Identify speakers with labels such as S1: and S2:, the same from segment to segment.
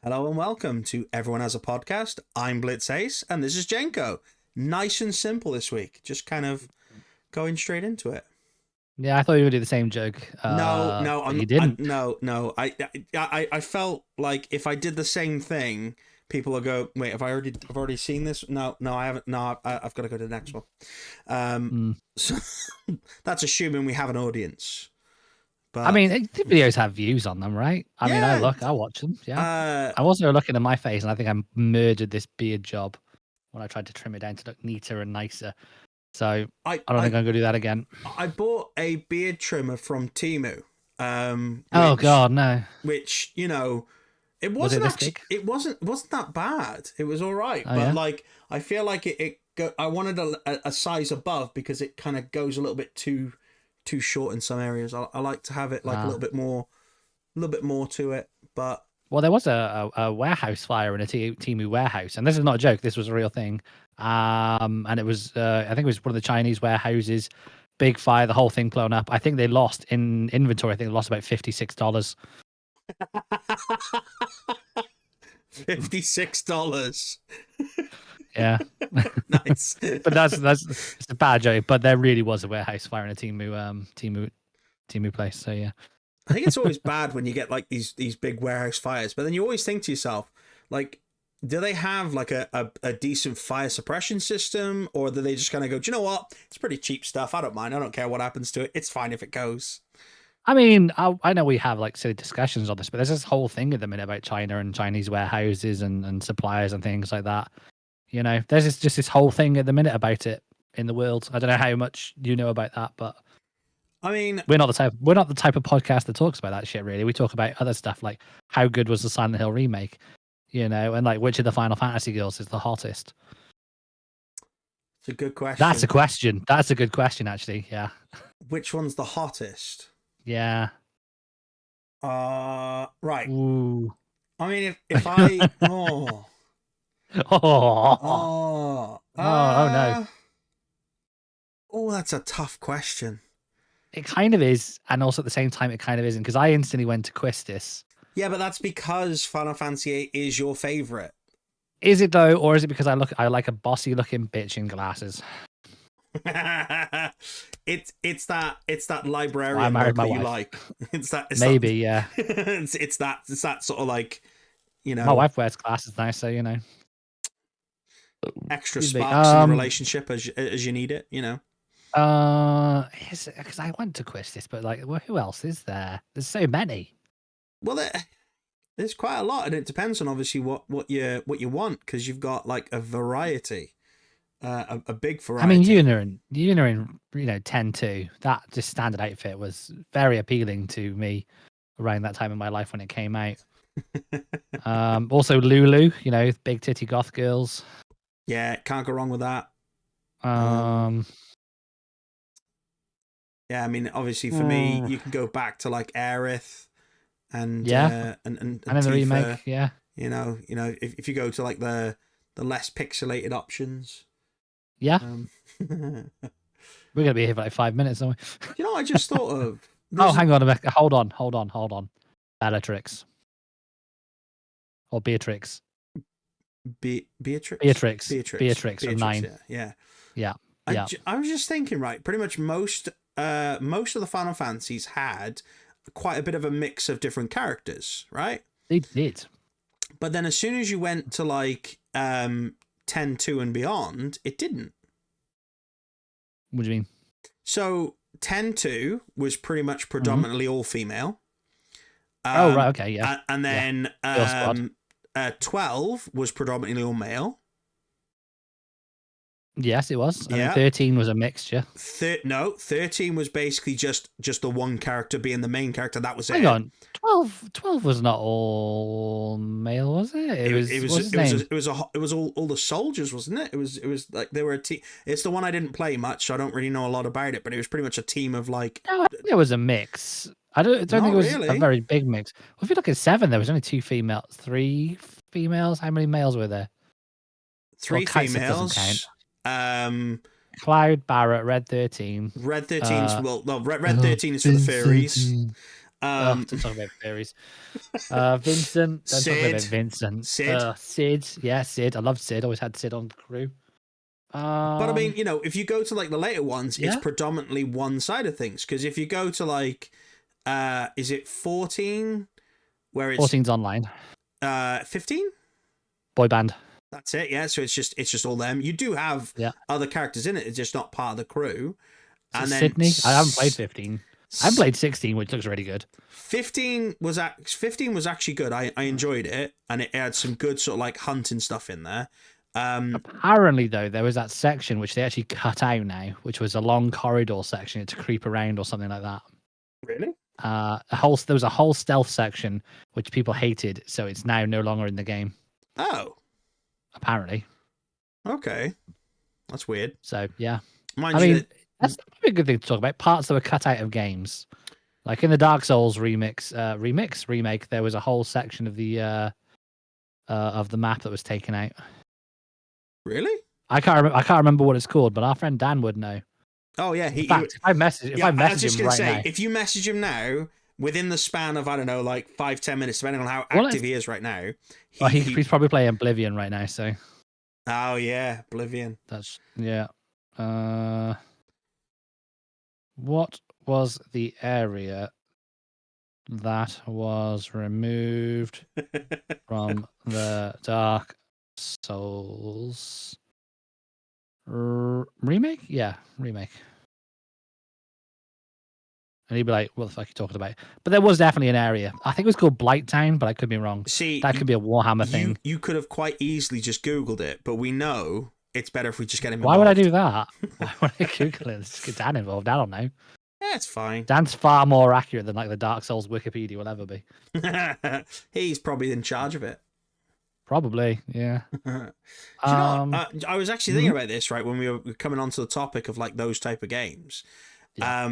S1: Hello and welcome to Everyone Has a Podcast. I'm Blitz Ace and this is Jenko. Nice and simple this week. Just kind of going straight into it.
S2: Yeah, I thought you would do the same joke.
S1: No,
S2: You didn't.
S1: No. I felt like if I did the same thing, people will go, "Wait, I've already seen this." No, I haven't. No, I've got to go to the next one. So that's assuming we have an audience. But
S2: I mean, the videos have views on them, right? I mean, I watch them. Yeah. I was looking at my face, and I think I murdered this beard job when I tried to trim it down to look neater and nicer. So I don't think I'm going to do that again.
S1: I bought a beard trimmer from Temu.
S2: Oh God, no!
S1: Which it wasn't it wasn't that bad. It was all right, but like I feel like I wanted a size above because it kind of goes a little bit too short in some areas. I like to have it like a little bit more to it. But
S2: well, there was a warehouse fire in a Temu warehouse, and this is not a joke. This was a real thing. And it was I think it was one of the Chinese warehouses. Big fire, the whole thing blown up. I think they lost in inventory. I think they lost about $56.
S1: $56.
S2: Yeah.
S1: Nice.
S2: But it's a bad joke. But there really was a warehouse fire in a Temu place. So yeah.
S1: I think it's always bad when you get like these big warehouse fires, but then you always think to yourself, like, do they have like a decent fire suppression system, or do they just kind of go, do you know what? It's pretty cheap stuff. I don't mind. I don't care what happens to it. It's fine if it goes.
S2: I mean, I know we have like silly discussions on this, but there's this whole thing at the minute about China and Chinese warehouses and suppliers and things like that. You know, there's just this whole thing at the minute about it in the world. I don't know how much you know about that, but
S1: I mean,
S2: we're not the type of podcast that talks about that shit. Really, we talk about other stuff like how good was the Silent Hill remake, you know, and like which of the Final Fantasy girls is the hottest.
S1: It's a good question.
S2: That's a question. That's a good question, actually. Yeah.
S1: Which one's the hottest?
S2: Yeah.
S1: Right.
S2: Ooh.
S1: I mean, if I
S2: no.
S1: Oh, that's a tough question.
S2: It kind of is, and also at the same time, it kind of isn't, because I instantly went to Quistis.
S1: Yeah, but that's because Final Fantasy VIII is your favorite.
S2: Is it though, or is it because I like a bossy looking bitch in glasses?
S1: it's that librarian look that you like. It's that sort of like, you know.
S2: My wife wears glasses now, so you know.
S1: Extra sparks in the relationship as you need it, you know.
S2: Because I went to Quistis, but like, well, who else is there? There's so many.
S1: Well, there's quite a lot, and it depends on obviously what you want, because you've got like a variety, a big variety.
S2: I mean, Yuna in 10-2, that just standard outfit was very appealing to me around that time in my life when it came out. Also Lulu, you know, big titty goth girls.
S1: Yeah, can't go wrong with that. Yeah, I mean, obviously for me, you can go back to like Aerith and
S2: and
S1: then
S2: the remake, yeah.
S1: You know, if you go to like the less pixelated options.
S2: Yeah. We're gonna be here for like 5 minutes, aren't we?
S1: You know, I just thought of.
S2: Oh, hang on a minute. Hold on. Bellatrix. Or Beatrix.
S1: Beatrix
S2: of 9.
S1: Yeah.
S2: I
S1: was just thinking, right, pretty much most of the Final Fantasies had quite a bit of a mix of different characters, right?
S2: They did.
S1: But then as soon as you went to like 10-2 and beyond, it didn't.
S2: What do you mean?
S1: So 10-2 was pretty much predominantly all female.
S2: Oh, right, okay, yeah.
S1: And then 12 was predominantly all male.
S2: Yes, it was. And 13 was a mixture.
S1: 13 was basically just the one character being the main character. That was it.
S2: Hang on, 12 was not all male, was it?
S1: It was all the soldiers, wasn't it? It was like they were a team. It's the one I didn't play much, so I don't really know a lot about it. But it was pretty much a team of like.
S2: No, I think it was a mix. I don't think it was a very big mix. Well, if you look at 7, there was only 2 females, 3 females. How many males were there?
S1: 3 females.
S2: Cloud, Barrett, Red 13.
S1: Red 13's Red 13 is for the fairies.
S2: To talk about fairies. Vincent. Don't talk about Vincent. Sid. Yeah, Sid. I loved Sid. Always had Sid on the crew.
S1: But I mean, if you go to like the later ones, it's predominantly one side of things. Because if you go to like, is it 14? Where it's
S2: 14's online.
S1: 15?
S2: Boy band.
S1: That's it. Yeah. So it's just all them. You do have other characters in it. It's just not part of the crew. And then
S2: Sydney. I haven't played 15. I haven't played 16, which looks really good.
S1: 15 was actually good. I enjoyed it, and it had some good sort of like hunting stuff in there.
S2: Apparently, though, there was that section which they actually cut out now, which was a long corridor section to creep around or something like that.
S1: Really?
S2: There was a whole stealth section which people hated, so it's now no longer in the game.
S1: Oh.
S2: Apparently.
S1: Okay. That's weird.
S2: So yeah.
S1: I mean,
S2: that's probably a good thing to talk about. Parts that were cut out of games. Like in the Dark Souls remake, there was a whole section of the map that was taken out.
S1: Really?
S2: I can't remember what it's called, but our friend Dan would know.
S1: Oh yeah,
S2: if I message him right now,
S1: if you message him now, within the span of, I don't know, like 5-10 minutes, depending on how active he is right now,
S2: he's probably playing Oblivion right now. So.
S1: Oh yeah, Oblivion.
S2: That's what was the area that was removed from the Dark Souls remake? Yeah, remake. And he'd be like, what the fuck are you talking about? But there was definitely an area. I think it was called Blighttown, but I could be wrong.
S1: See,
S2: that could be a Warhammer thing.
S1: You could have quite easily just Googled it, but we know it's better if we just get him
S2: involved.
S1: Why
S2: would I do that? Why would I Google it? Let's get Dan involved. I don't know.
S1: Yeah, it's fine.
S2: Dan's far more accurate than like the Dark Souls Wikipedia will ever be.
S1: He's probably in charge of it.
S2: Probably, yeah.
S1: I was actually thinking about this, right, when we were coming onto the topic of like those type of games. Yeah.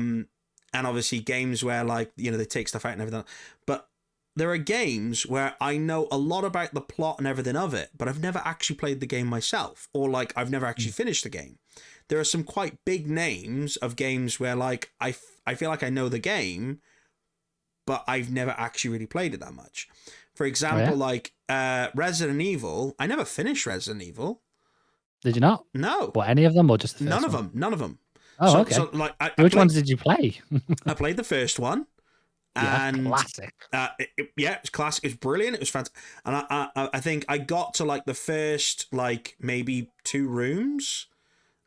S1: And obviously games where like, they take stuff out and everything. But there are games where I know a lot about the plot and everything of it, but I've never actually played the game myself, or like I've never actually finished the game. There are some quite big names of games where like I feel like I know the game, but I've never actually really played it that much. For example, like Resident Evil, I never finished Resident Evil.
S2: Did you not?
S1: No.
S2: What, any of them or just the first
S1: one? None of them.
S2: Oh, okay. So,
S1: like,
S2: which ones did you play?
S1: I played the first one.
S2: Yeah, and classic.
S1: It was classic. It was brilliant. It was fantastic. And I think I got to like the first like maybe 2 rooms.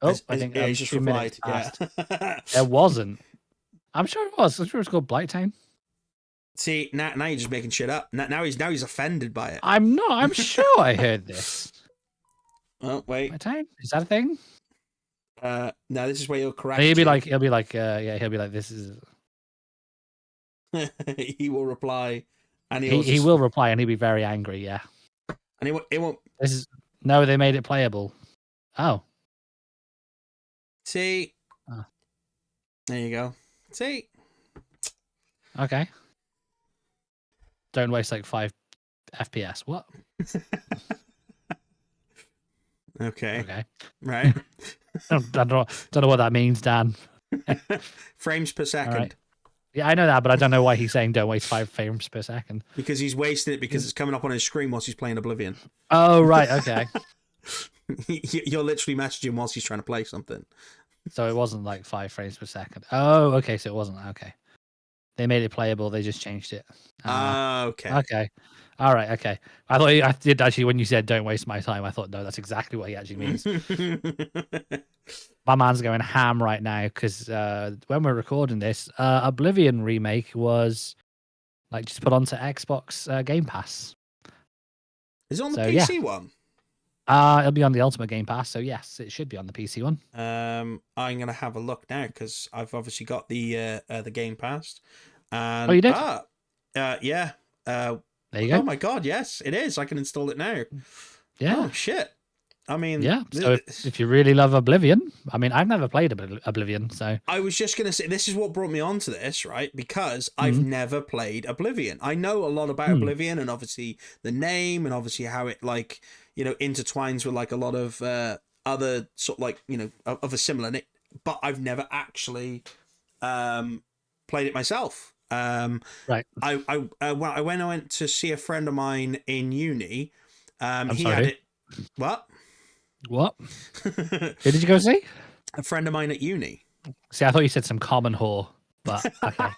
S2: I think
S1: he just replied. Yeah.
S2: There wasn't. I'm sure it was. I'm sure it's called Blighttown.
S1: See, now you're just making shit up. Now he's offended by it.
S2: I'm not. I'm sure I heard this.
S1: Oh wait,
S2: Blighttown? Is that a thing?
S1: No, this is where you'll correct.
S2: He'll be like, this is.
S1: He will reply, and
S2: he will reply, and he'll be very angry. Yeah,
S1: and it won't.
S2: No, they made it playable. Oh,
S1: see, there you go. See,
S2: okay. Don't waste like 5 FPS. What?
S1: Okay. Right.
S2: I don't know what that means, Dan.
S1: Frames per second. Right.
S2: Yeah, I know that, but I don't know why he's saying don't waste 5 frames per second.
S1: Because he's wasting it because it's coming up on his screen whilst he's playing Oblivion.
S2: Oh, right. Okay.
S1: You're literally messaging whilst he's trying to play something.
S2: So it wasn't like 5 frames per second. Oh, okay. So it wasn't. Okay. They made it playable. They just changed it.
S1: Okay.
S2: Okay. All right. Okay. I did actually, when you said don't waste my time, I thought, no, that's exactly what he actually means. My man's going ham right now because when we're recording this, Oblivion remake was like just put onto Xbox Game Pass.
S1: Is it on the PC one?
S2: It'll be on the Ultimate Game Pass, so yes, it should be on the PC one.
S1: I'm gonna have a look now because I've obviously got the Game Pass. And,
S2: you did?
S1: Yeah.
S2: There you go.
S1: Oh my god, yes, it is. I can install it now.
S2: Yeah.
S1: Oh shit. I mean,
S2: yeah. So if you really love Oblivion, I mean, I've never played Oblivion, so
S1: I was just gonna say this is what brought me onto this, right? Because I've never played Oblivion. I know a lot about Oblivion, and obviously the name, and obviously how it like intertwines with like a lot of other sort of like of a similar, but I've never actually played it myself.
S2: Right.
S1: When I went to see a friend of mine in uni, he
S2: sorry,
S1: had
S2: who?
S1: it. What?
S2: What? Who did you go see?
S1: A friend of mine at uni.
S2: See, I thought you said some common whore, but okay.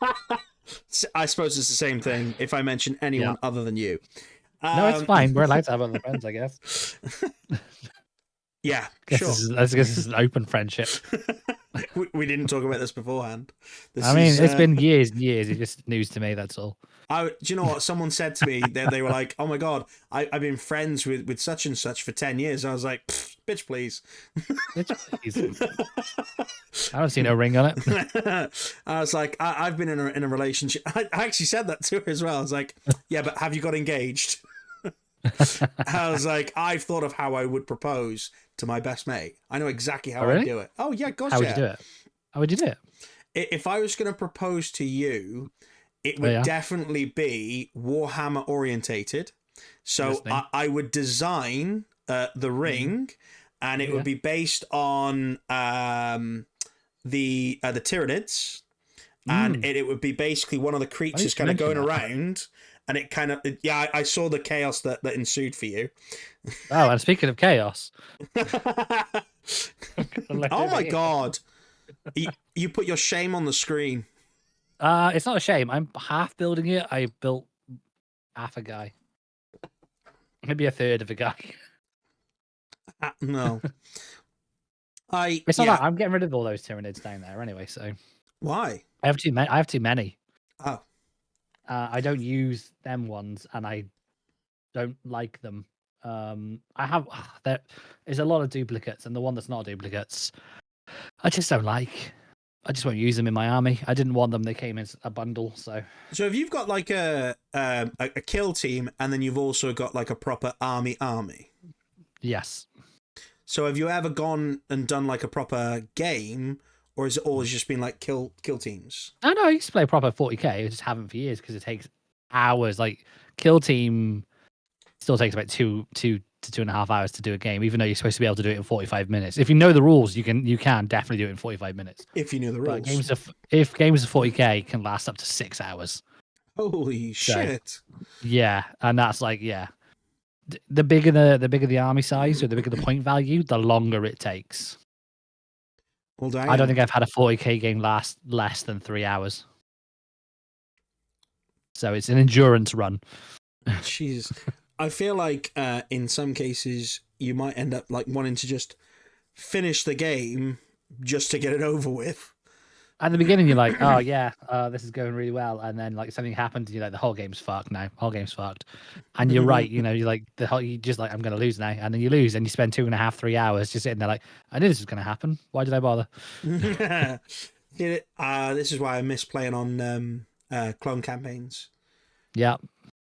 S1: I suppose it's the same thing if I mention anyone
S2: Yeah.
S1: other than you.
S2: No, it's fine. We're allowed to have other friends, I guess.
S1: Yeah,
S2: I
S1: sure.
S2: guess this is an open friendship.
S1: We didn't talk about this beforehand.
S2: It's been years and years. It's just news to me, that's all.
S1: Do you know what? Someone said to me that they were like, oh my God, I've been friends with such and such for 10 years. I was like, bitch, please.
S2: Bitch, please. I don't see no ring on it.
S1: I was like, I've been in a relationship. I actually said that to her as well. I was like, yeah, but have you got engaged? I was like, I've thought of how I would propose to my best mate. I know exactly how I'd do it. Oh, yeah, gosh,
S2: How would you do it? How would you do it?
S1: If I was going to propose to you, it would definitely be Warhammer orientated. So I would design the ring, and it would be based on the Tyranids, and it would be basically one of the creatures kind of going around. And it kind of, I saw the chaos that ensued for you.
S2: Oh, and speaking of chaos.
S1: Oh my God. You put your shame on the screen.
S2: It's not a shame. I'm half building it. I built half a guy. Maybe a third of a guy.
S1: No.
S2: It's not that. I'm getting rid of all those Tyranids down there anyway, so.
S1: Why?
S2: I have too many.
S1: Oh.
S2: I don't use them ones, and I don't like them. There's a lot of duplicates, and the one that's not duplicates, I just don't like. I just won't use them in my army. I didn't want them; they came in a bundle. So
S1: if you've got like a kill team, and then you've also got like a proper army.
S2: Yes.
S1: So have you ever gone and done like a proper game? Or has it always just been like kill teams?
S2: No, I used to play proper 40k. I just haven't for years because it takes hours. Like kill team still takes about 2 to 2.5 hours to do a game, even though you're supposed to be able to do it in 45 minutes. If you know the rules, you can definitely do it in 45 minutes.
S1: If you know the rules.
S2: But if games of 40k can last up to 6 hours.
S1: Holy shit!
S2: Yeah, and that's like the bigger the army size or the bigger the point value, the longer it takes.
S1: Well,
S2: I don't think I've had a 40k game last less than 3 hours. So it's an endurance run.
S1: Jeez. I feel like in some cases you might end up like wanting to just finish the game just to get it over with.
S2: At the beginning, you're like, oh yeah, this is going really well, and then like something happens, and you're like, the whole game's fucked now. Whole game's fucked. And you're right, you're like you just like, I'm gonna lose now, and then you lose, and you spend 2.5, 3 hours just sitting there like, I knew this was gonna happen. Why did I bother?
S1: This is why I miss playing on clone campaigns.
S2: Yeah.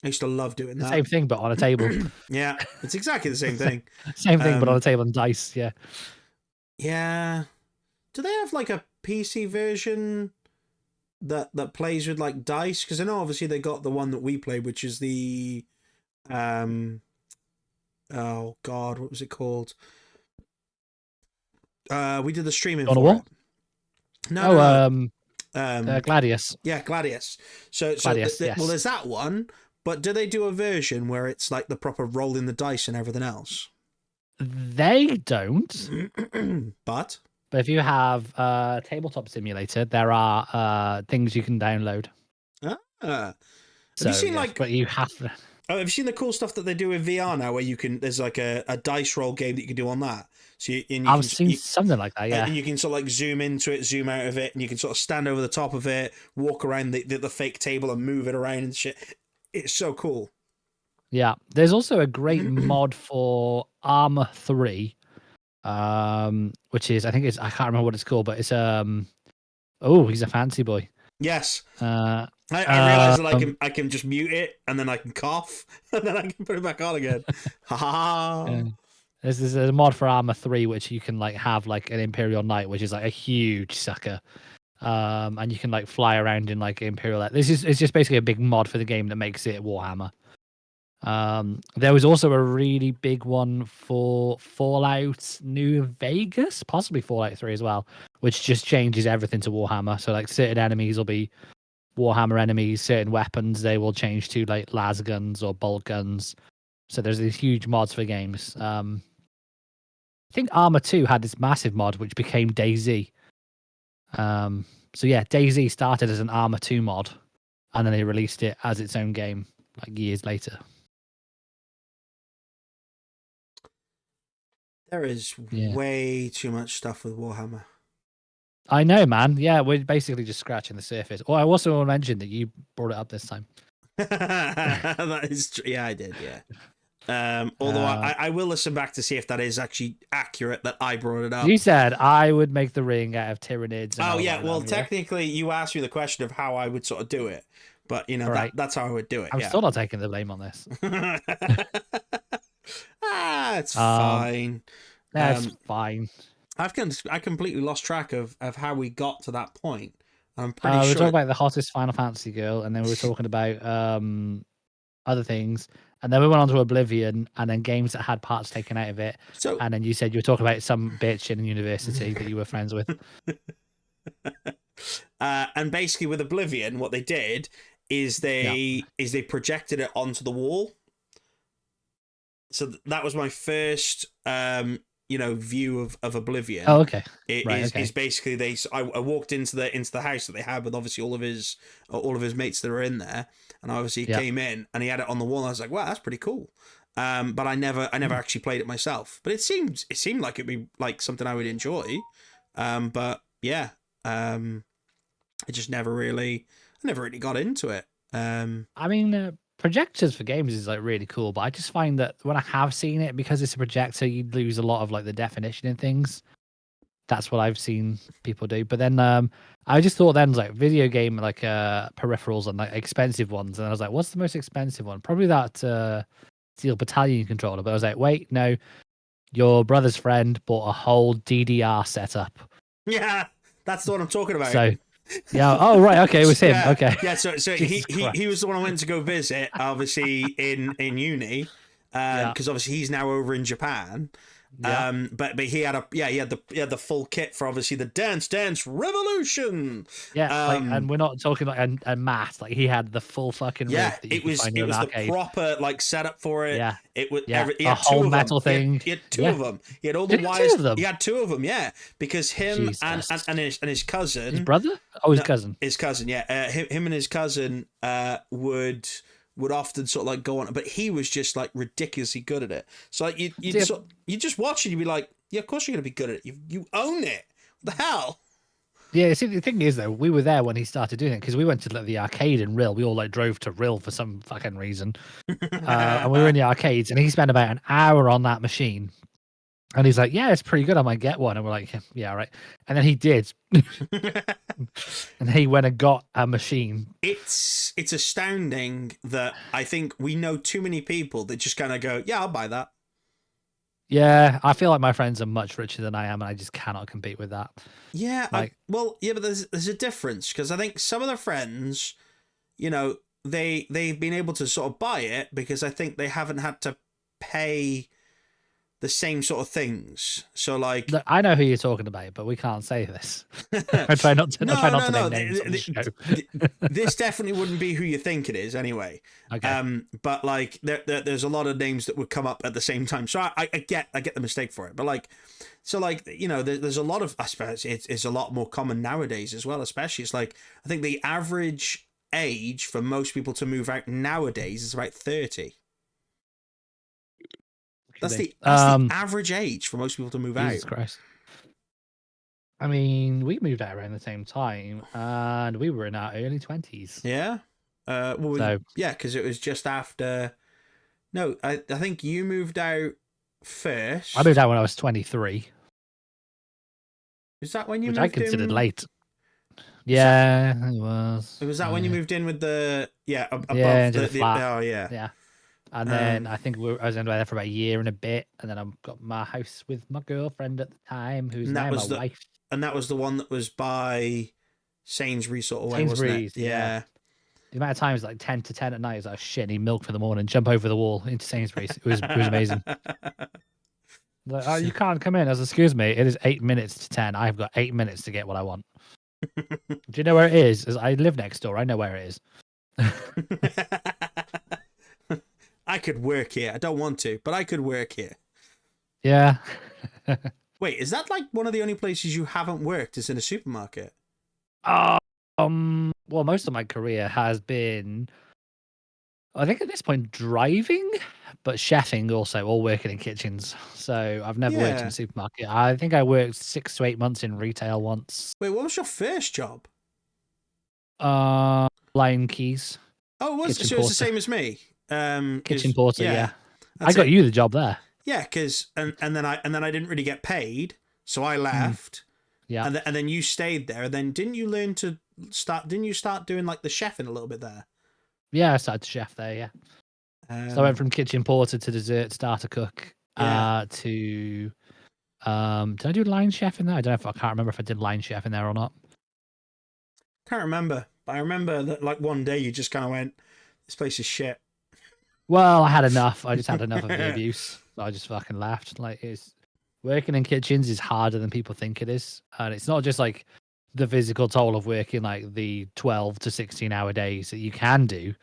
S1: I used to love doing that.
S2: Same thing, but on a table.
S1: Yeah, it's exactly the same thing.
S2: Same thing, but on a table and dice. Yeah.
S1: Yeah. Do they have like a PC version that plays with like dice? Because I know obviously they got the one that we played, which is the oh God, what was it called? We did the streaming
S2: on a
S1: for
S2: wall?
S1: it. No.
S2: Gladius.
S1: Yeah, Gladius.
S2: Gladius, yes.
S1: Well, there's that one, but do they do a version where it's like the proper rolling the dice and everything else?
S2: They don't.
S1: But
S2: if you have Tabletop Simulator, there are things you can download.
S1: Have you seen
S2: but you have to.
S1: Oh, have you seen the cool stuff that they do with VR now, where there's like a dice roll game that you can do on that?
S2: I've seen something like that, yeah.
S1: And you can sort of like zoom into it, zoom out of it, and you can sort of stand over the top of it, walk around the fake table and move it around and shit. It's so cool.
S2: Yeah, there's also a great mod for Armor 3, which is I can't remember what it's called, but it's he's a fancy boy.
S1: Yes. I realize that I can just mute it and then I can cough and then I can put it back on again. Ha ha.
S2: There's a mod for Armor 3 which you can like have like an Imperial Knight, which is like a huge sucker. And you can like fly around in like Imperial. It's just basically a big mod for the game that makes it Warhammer. There was also a really big one for Fallout New Vegas, possibly Fallout 3 as well, which just changes everything to Warhammer. So like certain enemies will be Warhammer enemies, certain weapons, they will change to like laser guns or bolt guns. So there's these huge mods for games. I think Arma 2 had this massive mod which became DayZ. So yeah, DayZ started as an Arma 2 mod, and then they released it as its own game like years later.
S1: There is way too much stuff with Warhammer.
S2: I know, man. Yeah, we're basically just scratching the surface. Oh, I also want to mention that you brought it up this time.
S1: That is true. Yeah, I did. Yeah. Although I will listen back to see if that is actually accurate that I brought it up.
S2: You said I would make the ring out of Tyranids.
S1: Oh yeah, well technically you asked me the question of how I would sort of do it, but you know that's how I would do it.
S2: I'm still not taking the blame on this.
S1: It's fine.
S2: That's fine.
S1: I completely lost track of how we got to that point. I'm pretty sure.
S2: We were talking about the hottest Final Fantasy girl, and then we were talking about other things, and then we went on to Oblivion, and then games that had parts taken out of it. And then you said you were talking about some bitch in university that you were friends with.
S1: And basically, with Oblivion, what they did is they projected it onto the wall. So that was my first view of Oblivion.
S2: Oh, okay.
S1: Is basically I walked into the house that they had with obviously all of his mates that were in there, and obviously he came in and he had it on the wall. And I was like, wow, that's pretty coul. But I never actually played it myself. But it seemed like it'd be like something I would enjoy. But yeah, I never really got into it.
S2: I mean, projectors for games is like really cool, but I just find that when I have seen it, because it's a projector, you lose a lot of like the definition in things. That's what I've seen people do. But then I just thought then like video game like peripherals and like expensive ones, and I was like, what's the most expensive one? Probably that Steel Battalion controller. But I was like, wait, no, your brother's friend bought a whole DDR setup.
S1: Yeah, that's the one I'm talking about.
S2: So yeah. Oh, right. Okay, it was him.
S1: Yeah.
S2: Okay.
S1: Yeah. So he was the one I went to go visit, obviously in uni, because obviously he's now over in Japan.
S2: Yeah.
S1: But he had the full kit for obviously the Dance Revolution.
S2: Yeah. And we're not talking like and Matt. Like he had the full fucking rig that
S1: it was the proper like setup for it.
S2: Yeah.
S1: It was
S2: he had a whole metal thing.
S1: He had two of them. He had all the wires. He had two of them. Yeah, because him and his cousin,
S2: his brother. Oh, his cousin.
S1: His cousin. Yeah. Him and his cousin would often sort of like go on, but he was just like ridiculously good at it. So like you just watch it, you'd be like, yeah, of course you're gonna be good at it. You own it. What the hell?
S2: Yeah, see, the thing is though, we were there when he started doing it because we went to like, the arcade in Rill. We all like drove to Rill for some fucking reason, and we were in the arcades, and he spent about an hour on that machine. And he's like, yeah, it's pretty good. I might get one. And we're like, yeah, right. And then he did. And he went and got a machine.
S1: It's astounding that I think we know too many people that just kind of go, yeah, I'll buy that.
S2: Yeah, I feel like my friends are much richer than I am, and I just cannot compete with that.
S1: Yeah, but there's a difference, because I think some of the friends, they've been able to sort of buy it because I think they haven't had to pay the same sort of things. So like,
S2: look, I know who you're talking about, but we can't say this. I try not to. Name names on the show.
S1: This definitely wouldn't be who you think it is, anyway.
S2: Okay.
S1: But like, there's a lot of names that would come up at the same time. So I get the mistake for it. But like, so like, there's a lot of, I suppose it's a lot more common nowadays as well. Especially, it's like, I think the average age for most people to move out nowadays is about 30. That's the average age for most people to move
S2: Jesus
S1: out.
S2: Christ. I mean, we moved out around the same time, and we were in our early 20s.
S1: Yeah. Because it was just after. No, I think you moved out first.
S2: I moved out when I was 23.
S1: Is that when you moved
S2: I considered late. Yeah, it was.
S1: Was that when you moved in with the above
S2: the flat?
S1: Oh yeah.
S2: Yeah. And then I think I was in there for about a year and a bit, and then I got my house with my girlfriend at the time, who's now my wife.
S1: And that was the one that was by Sainsbury's sort of way, wasn't it? Yeah.
S2: The amount of times like 10 to 10 at night is like shit. I need milk for the morning. Jump over the wall into Sainsbury's. It was amazing. Like, oh, you can't come in. I was, excuse me. It is 8 minutes to 10. I've got 8 minutes to get what I want. Do you know where it is? As I live next door, I know where it is.
S1: I could work here. I don't want to, but I could work here.
S2: Yeah.
S1: Wait, is that like one of the only places you haven't worked is in a supermarket?
S2: Well, most of my career has been, I think at this point, driving, but chefing also, all working in kitchens. So I've never worked in a supermarket. I think I worked 6 to 8 months in retail once.
S1: Wait, what was your first job?
S2: Line keys.
S1: Oh, it was so it was the same as me.
S2: Kitchen porter, yeah. I
S1: That's
S2: got
S1: it.
S2: you the job there.
S1: Yeah, because and then I didn't really get paid, so I left.
S2: Yeah.
S1: And then you stayed there. And then didn't you learn to start? Didn't you start doing like the chefing a little bit there?
S2: Yeah, I started to chef there. Yeah. So I went from kitchen porter to dessert starter cook. To did I do line chef in there? I don't know if I can't remember if I did line chef in there or not.
S1: Can't remember, but I remember that like one day you just kind of went, "This place is shit."
S2: Well, I had enough. I just had enough of the abuse. So I just fucking left. Like, it's working in kitchens is harder than people think it is, and it's not just like the physical toll of working like the 12 to 16-hour days that you can do.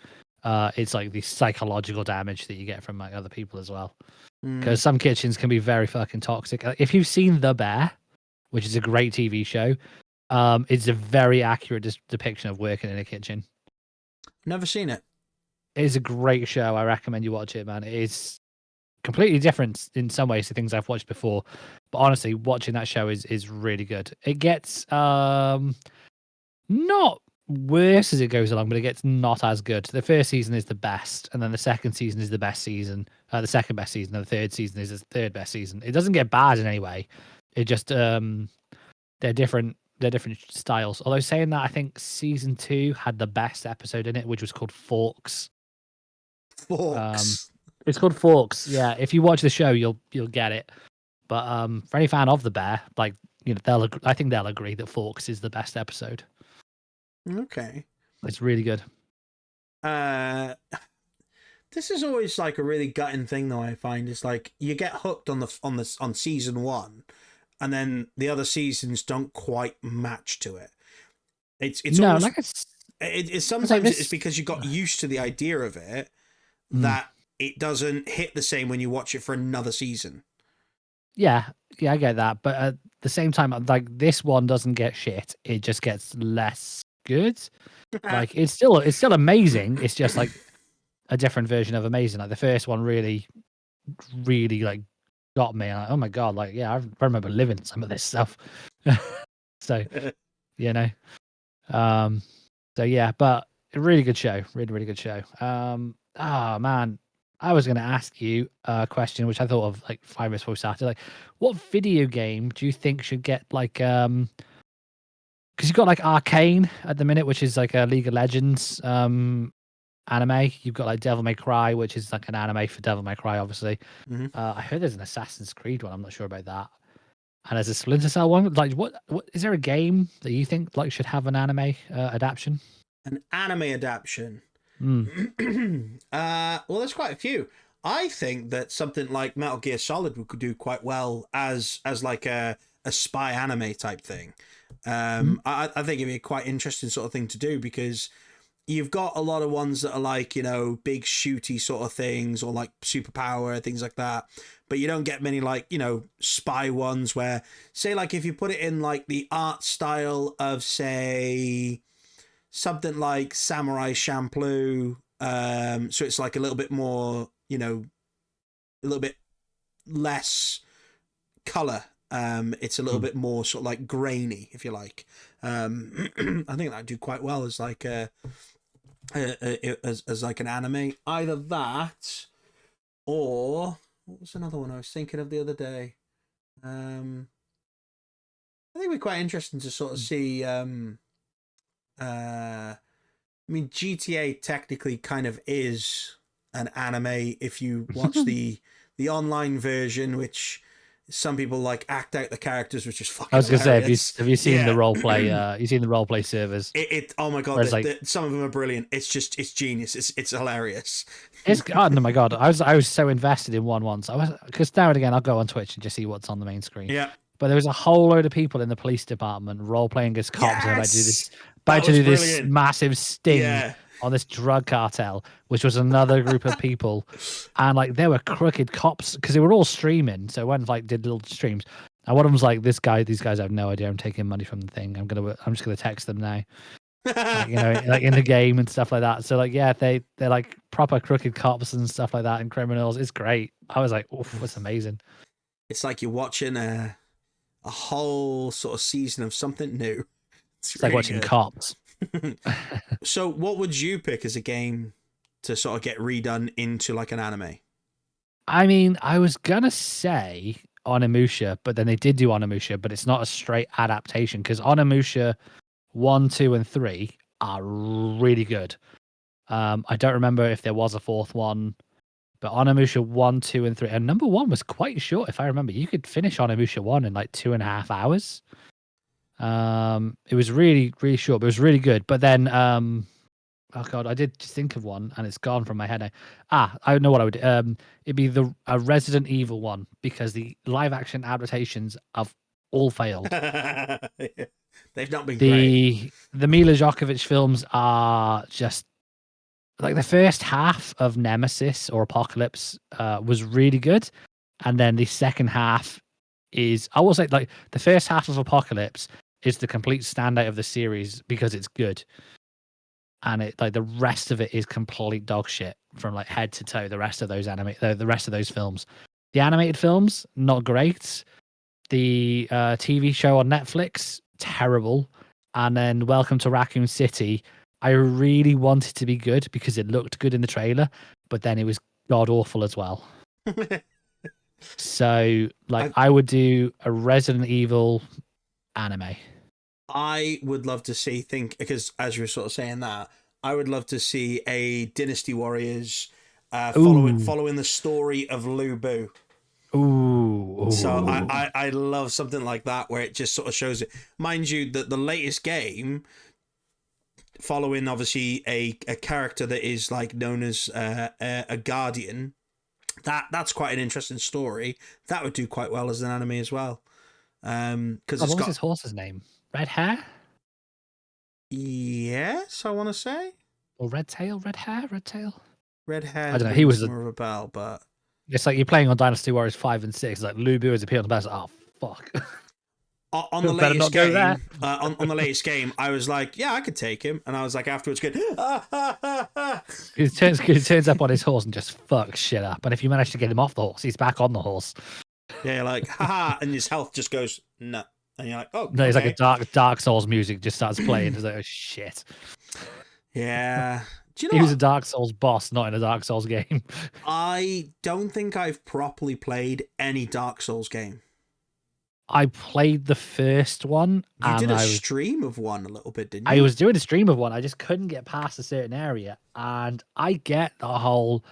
S2: It's like the psychological damage that you get from like other people as well. Because some kitchens can be very fucking toxic. If you've seen The Bear, which is a great TV show, it's a very accurate depiction of working in a kitchen.
S1: Never seen it.
S2: It's a great show. I recommend you watch it, man. It's completely different in some ways to things I've watched before, but honestly, watching that show is really good. It gets not worse as it goes along, but it gets not as good. The first season is the best, and then the second season is the best season. The second best season, and the third season is the third best season. It doesn't get bad in any way. It just they're different. They're different styles. Although saying that, I think season 2 had the best episode in it, which was called Forks.
S1: Forks.
S2: It's called Forks. Yeah, if you watch the show, you'll get it. But for any fan of The Bear, like, you know, I think they'll agree that Forks is the best episode.
S1: Okay.
S2: It's really good.
S1: This is always like a really gutting thing, though. I find it's like you get hooked on season 1, and then the other seasons don't quite match to it. It's
S2: no,
S1: almost,
S2: like
S1: it's sometimes it's because you got used to the idea of it that it doesn't hit the same when you watch it for another season.
S2: Yeah, I get that, but at the same time, like, this one doesn't get shit. It just gets less good. Like, it's still amazing. It's just like a different version of amazing. Like, the first one really like got me. Like, oh my god, like, yeah, I remember living some of this stuff. So, you know, so yeah, but a really good show, really good show. Oh man, I was going to ask you a question which I thought of like 5 minutes before we started. Like, what video game do you think should get like because you've got like Arcane at the minute, which is like a League of Legends anime. You've got like Devil May Cry, which is like an anime for Devil May Cry, obviously. I heard there's an Assassin's Creed one. I'm not sure about that. And there's a Splinter Cell one. Like, what is there a game that you think like should have an anime adaptation?
S1: An anime adaptation. Well, there's quite a few. I think that something like Metal Gear Solid could do quite well as like a spy anime type thing. I think it'd be a quite interesting sort of thing to do, because you've got a lot of ones that are like, you know, big shooty sort of things, or like superpower, things like that. But you don't get many like, you know, spy ones where, say, like if you put it in like the art style of, say, something like Samurai Champloo, so it's like a little bit more, you know, a little bit less color. It's a little bit more sort of like grainy, if you like. I think that'd do quite well as like as like an anime. Either that, or what was another one I was thinking of the other day? I think it'd be quite interesting to sort of see. I mean, GTA technically kind of is an anime if you watch the online version, which some people like act out the characters, which is fucking.
S2: I was gonna
S1: hilarious.
S2: say, have you seen the role play? You seen the role play servers?
S1: Oh my god, some of them are brilliant. It's genius. It's hilarious.
S2: Oh my god, I was so invested in one once. I was, because now and again I'll go on Twitch and just see what's on the main screen.
S1: Yeah.
S2: But there was a whole load of people in the police department role playing as cops and about to do this massive sting on this drug cartel, which was another group of people. And like there were crooked cops because they were all streaming. So one like did little streams. And one of them was like, these guys have no idea I'm taking money from the thing. I'm just gonna text them now. Like, like in the game and stuff like that. So like yeah, they're like proper crooked cops and stuff like that and criminals. It's great. I was like, oof, that's amazing.
S1: It's like you're watching a whole sort of season of something new.
S2: It's really like watching Cops.
S1: So what would you pick as a game to sort of get redone into like an anime?
S2: I mean, I was gonna say Onimusha, but then they did do Onimusha, but it's not a straight adaptation because Onimusha 1, 2, and 3 are really good. I don't remember if there was a fourth one, but Onimusha 1, 2, and 3, and number 1 was quite short. If I remember, you could finish Onimusha 1 in like 2.5 hours. It was really, really short, but it was really good. But then, oh god, I did think of one, and it's gone from my head now. I know what I would. It'd be a Resident Evil one because the live action adaptations have all failed.
S1: They've not been great.
S2: The Mila Djokovic films are just like the first half of Nemesis or Apocalypse was really good, and then the second half is, I will say, like the first half of Apocalypse is the complete standout of the series because it's good, and it like the rest of it is complete dog shit from like head to toe. The rest of those the rest of those films, the animated films, not great. The TV show on Netflix, terrible. And then Welcome to Raccoon City, I really wanted to be good because it looked good in the trailer, but then it was god awful as well. So, like, I would do a Resident Evil anime.
S1: I would love to see, because as you were sort of saying that, I would love to see a Dynasty Warriors following the story of Lu Bu.
S2: Ooh.
S1: So I love something like that where it just sort of shows it. Mind you, that the latest game, following obviously a character that is like known as a guardian, that's quite an interesting story. That would do quite well as an anime as well. Because
S2: what was his horse's name? Red hair?
S1: Yes, I want to say.
S2: Or red tail? Red hair? Red tail?
S1: Red hair.
S2: I don't know. He was
S1: more of a bell, but
S2: it's like you're playing on Dynasty Warriors 5 and 6. Like Lu Bu has appeared on the best. Oh fuck.
S1: On the latest game, on the latest game, I was like, yeah, I could take him, and I was like, afterwards, good.
S2: He turns up on his horse and just fucks shit up. And if you manage to get him off the horse, he's back on the horse.
S1: Yeah, like haha, and his health just goes no, and you're like, oh,
S2: no, it's like a Dark Souls music just starts playing. It's like, oh shit.
S1: Yeah. Do you know
S2: he was a Dark Souls boss, not in a Dark Souls game.
S1: I don't think I've properly played any Dark Souls game.
S2: I played the first one.
S1: You did a stream of one a little bit, didn't you?
S2: I was doing a stream of one. I just couldn't get past a certain area, and I get the whole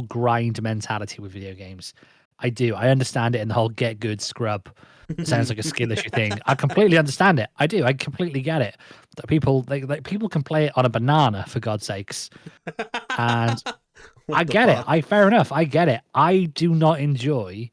S2: grind mentality with video games. I do. I understand it in the whole get good scrub. It sounds like a skill issue thing. I completely understand it. I do. I completely get it. That people people can play it on a banana, for God's sakes. And I get it. Fair enough. I get it. I do not enjoy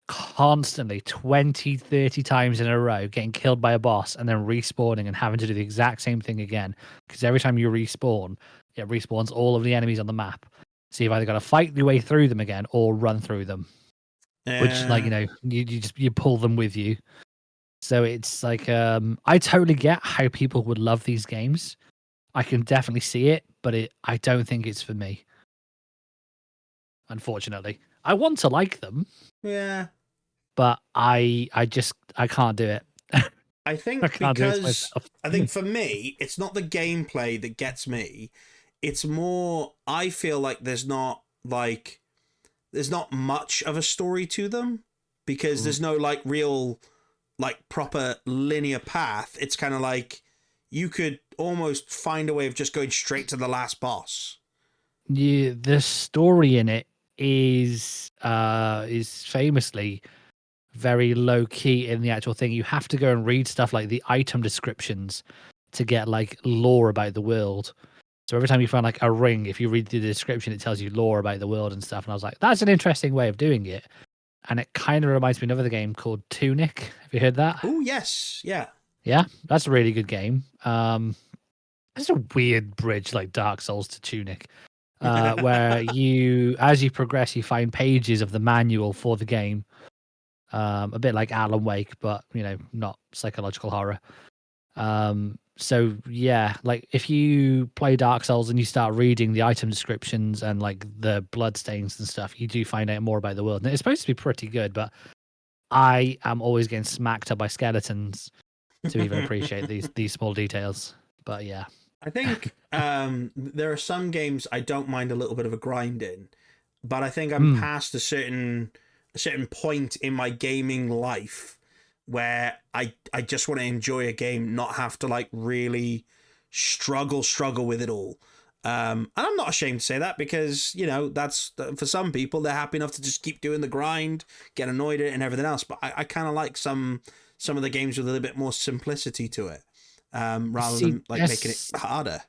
S2: constantly 20, 30 times in a row getting killed by a boss and then respawning and having to do the exact same thing again. Because every time you respawn, it respawns all of the enemies on the map. So you've either got to fight your way through them again or run through them. Which, like, you pull them with you. So it's like, I totally get how people would love these games. I can definitely see it, but I don't think it's for me. Unfortunately, I want to like them.
S1: Yeah,
S2: but I can't do it.
S1: I think because I think for me, it's not the gameplay that gets me. It's more, I feel like there's not much of a story to them because there's no like real like proper linear path. It's kind of like you could almost find a way of just going straight to the last boss.
S2: Yeah, the story in it is famously very low key in the actual thing. You have to go and read stuff like the item descriptions to get like lore about the world. So every time you find like a ring, if you read the description, it tells you lore about the world and stuff. And I was like, that's an interesting way of doing it. and it kind of reminds me of another game called Tunic. Have you heard that?
S1: Oh yes, yeah.
S2: Yeah, that's a really good game. It's a weird bridge like Dark Souls to Tunic, where as you progress, you find pages of the manual for the game. A bit like Alan Wake, but not psychological horror. So yeah, like if you play Dark Souls and you start reading the item descriptions and like the blood stains and stuff, you do find out more about the world. And it's supposed to be pretty good, but I am always getting smacked up by skeletons to even appreciate these small details. But yeah.
S1: I think there are some games I don't mind a little bit of a grind in, but I think I'm past a certain point in my gaming life where I just want to enjoy a game, not have to like really struggle with it all. And I'm not ashamed to say that, because that's, for some people, they're happy enough to just keep doing the grind, get annoyed at it and everything else. But I kind of like some of the games with a little bit more simplicity to it, rather than like making it harder.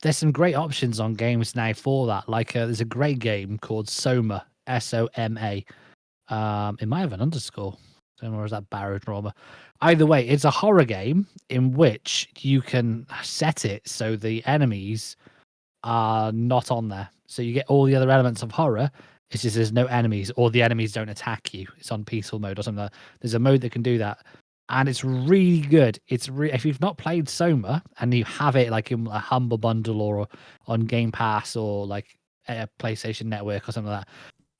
S2: There's some great options on games now for that. Like there's a great game called Soma, Soma. It might have an underscore. Or is that barotrauma? Either way, it's a horror game in which you can set it so the enemies are not on there. So you get all the other elements of horror. It's just there's no enemies, or the enemies don't attack you. It's on peaceful mode or something like that. There's a mode that can do that. And it's really good. If you've not played Soma and you have it like in a Humble Bundle or on Game Pass or like a PlayStation Network or something like that,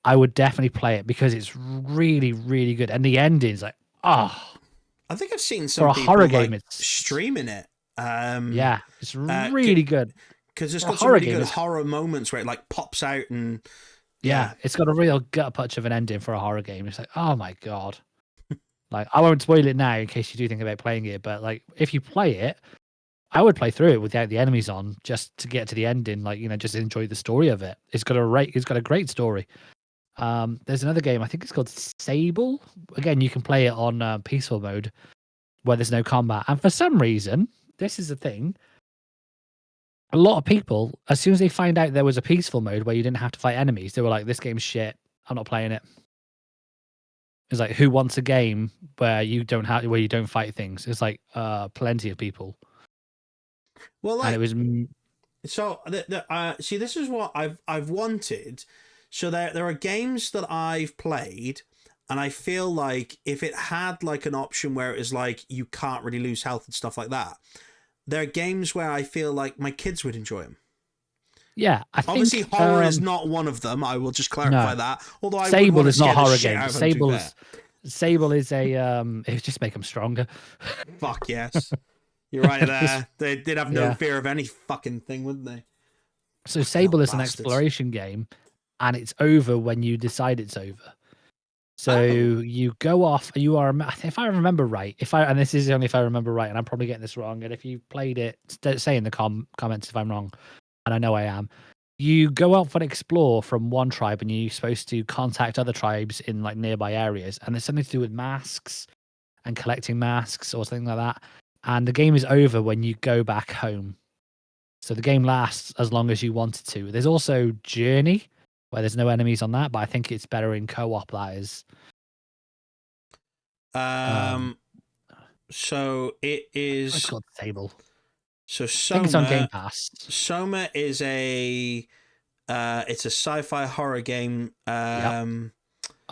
S2: I would definitely play it, because it's really, really good. And the ending's like, I
S1: think I've seen some people horror game, like streaming it.
S2: Yeah, it's really good.
S1: Because it's got some really good horror moments where it like pops out and...
S2: Yeah, it's got a real gut punch of an ending for a horror game. It's like, oh my God. Like, I won't spoil it now in case you do think about playing it, but like, if you play it, I would play through it without the enemies on, just to get to the ending. Like, just enjoy the story of it. It's got a great story. There's another game, I think it's called Sable. Again, you can play it on peaceful mode where there's no combat. And for some reason, this is the thing, a lot of people, as soon as they find out there was a peaceful mode where you didn't have to fight enemies, they were like, this game's shit, I'm not playing it. It's like, who wants a game where you don't fight things? It's like plenty of people.
S1: Well, like,
S2: and it was
S1: so see, this is what I've wanted. So there are games that I've played, and I feel like if it had like an option where it was like you can't really lose health and stuff like that, there are games where I feel like my kids would enjoy them.
S2: Yeah,
S1: obviously horror is not one of them. I will just clarify that. Although
S2: Sable is not a horror game. Sable is a it just make them stronger.
S1: Fuck yes, you're right there. They did have no fear of any fucking thing, wouldn't they?
S2: So Sable is an exploration game, and it's over when you decide it's over. So you go off. You are, if I remember right, and this is only if I remember right, and I'm probably getting this wrong. And if you played it, say in the comments if I'm wrong, and I know I am. You go off and explore from one tribe, and you're supposed to contact other tribes in like nearby areas, and there's something to do with masks and collecting masks or something like that. And the game is over when you go back home. So the game lasts as long as you want it to. There's also Journey, where there's no enemies on that, but I think it's better in co-op. That is.
S1: So it is.
S2: It's called Sable.
S1: So Soma,
S2: I think it's on Game Pass.
S1: Soma is it's a sci-fi horror game.
S2: Oh,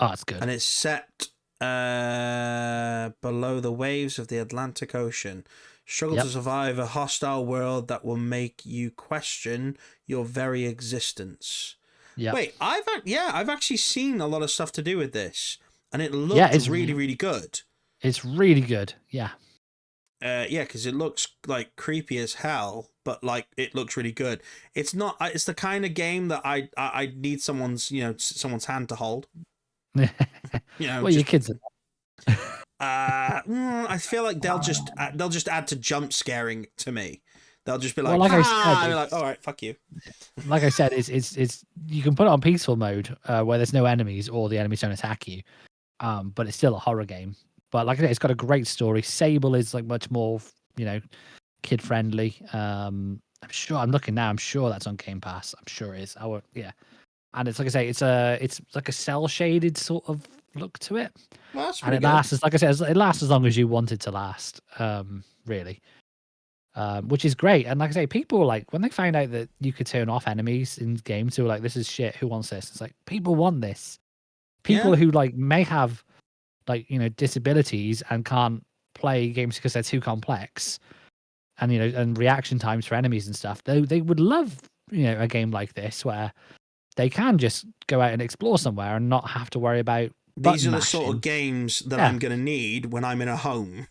S2: it's good.
S1: And it's set below the waves of the Atlantic Ocean. Struggle to survive a hostile world that will make you question your very existence. Yeah. Wait, I've actually seen a lot of stuff to do with this, and it looks really, really good. It's
S2: really good. Yeah.
S1: Because it looks like creepy as hell, but like it looks really good. It's not. It's the kind of game that I need someone's hand to hold.
S2: Well, your kids.
S1: I feel like they'll just add to jump scaring to me. They'll just be like,
S2: like I said,
S1: I'm like, all right, fuck you.
S2: Like I said, it's you can put it on peaceful mode where there's no enemies or the enemies don't attack you, but it's still a horror game. But like I said, it's got a great story. Sable is like much more, kid friendly. I'm sure. I'm looking now. I'm sure that's on Game Pass. I'm sure it is. And it's like I say, it's like a cell shaded sort of look to it.
S1: Well, that's
S2: And it
S1: pretty good.
S2: lasts, like I said, it lasts as long as you want it to last, really. Which is great. And like I say, people like when they find out that you could turn off enemies in games who are like, this is shit, who wants this? It's like people want this. People
S1: Yeah.
S2: who like may have like, you know, disabilities and can't play games because they're too complex, and you know, and reaction times for enemies and stuff. They would love, you know, a game like this where they can just go out and explore somewhere and not have to worry about
S1: These
S2: button
S1: are the
S2: mashing.
S1: sort of games that
S2: Yeah.
S1: I'm going to need when I'm in a home.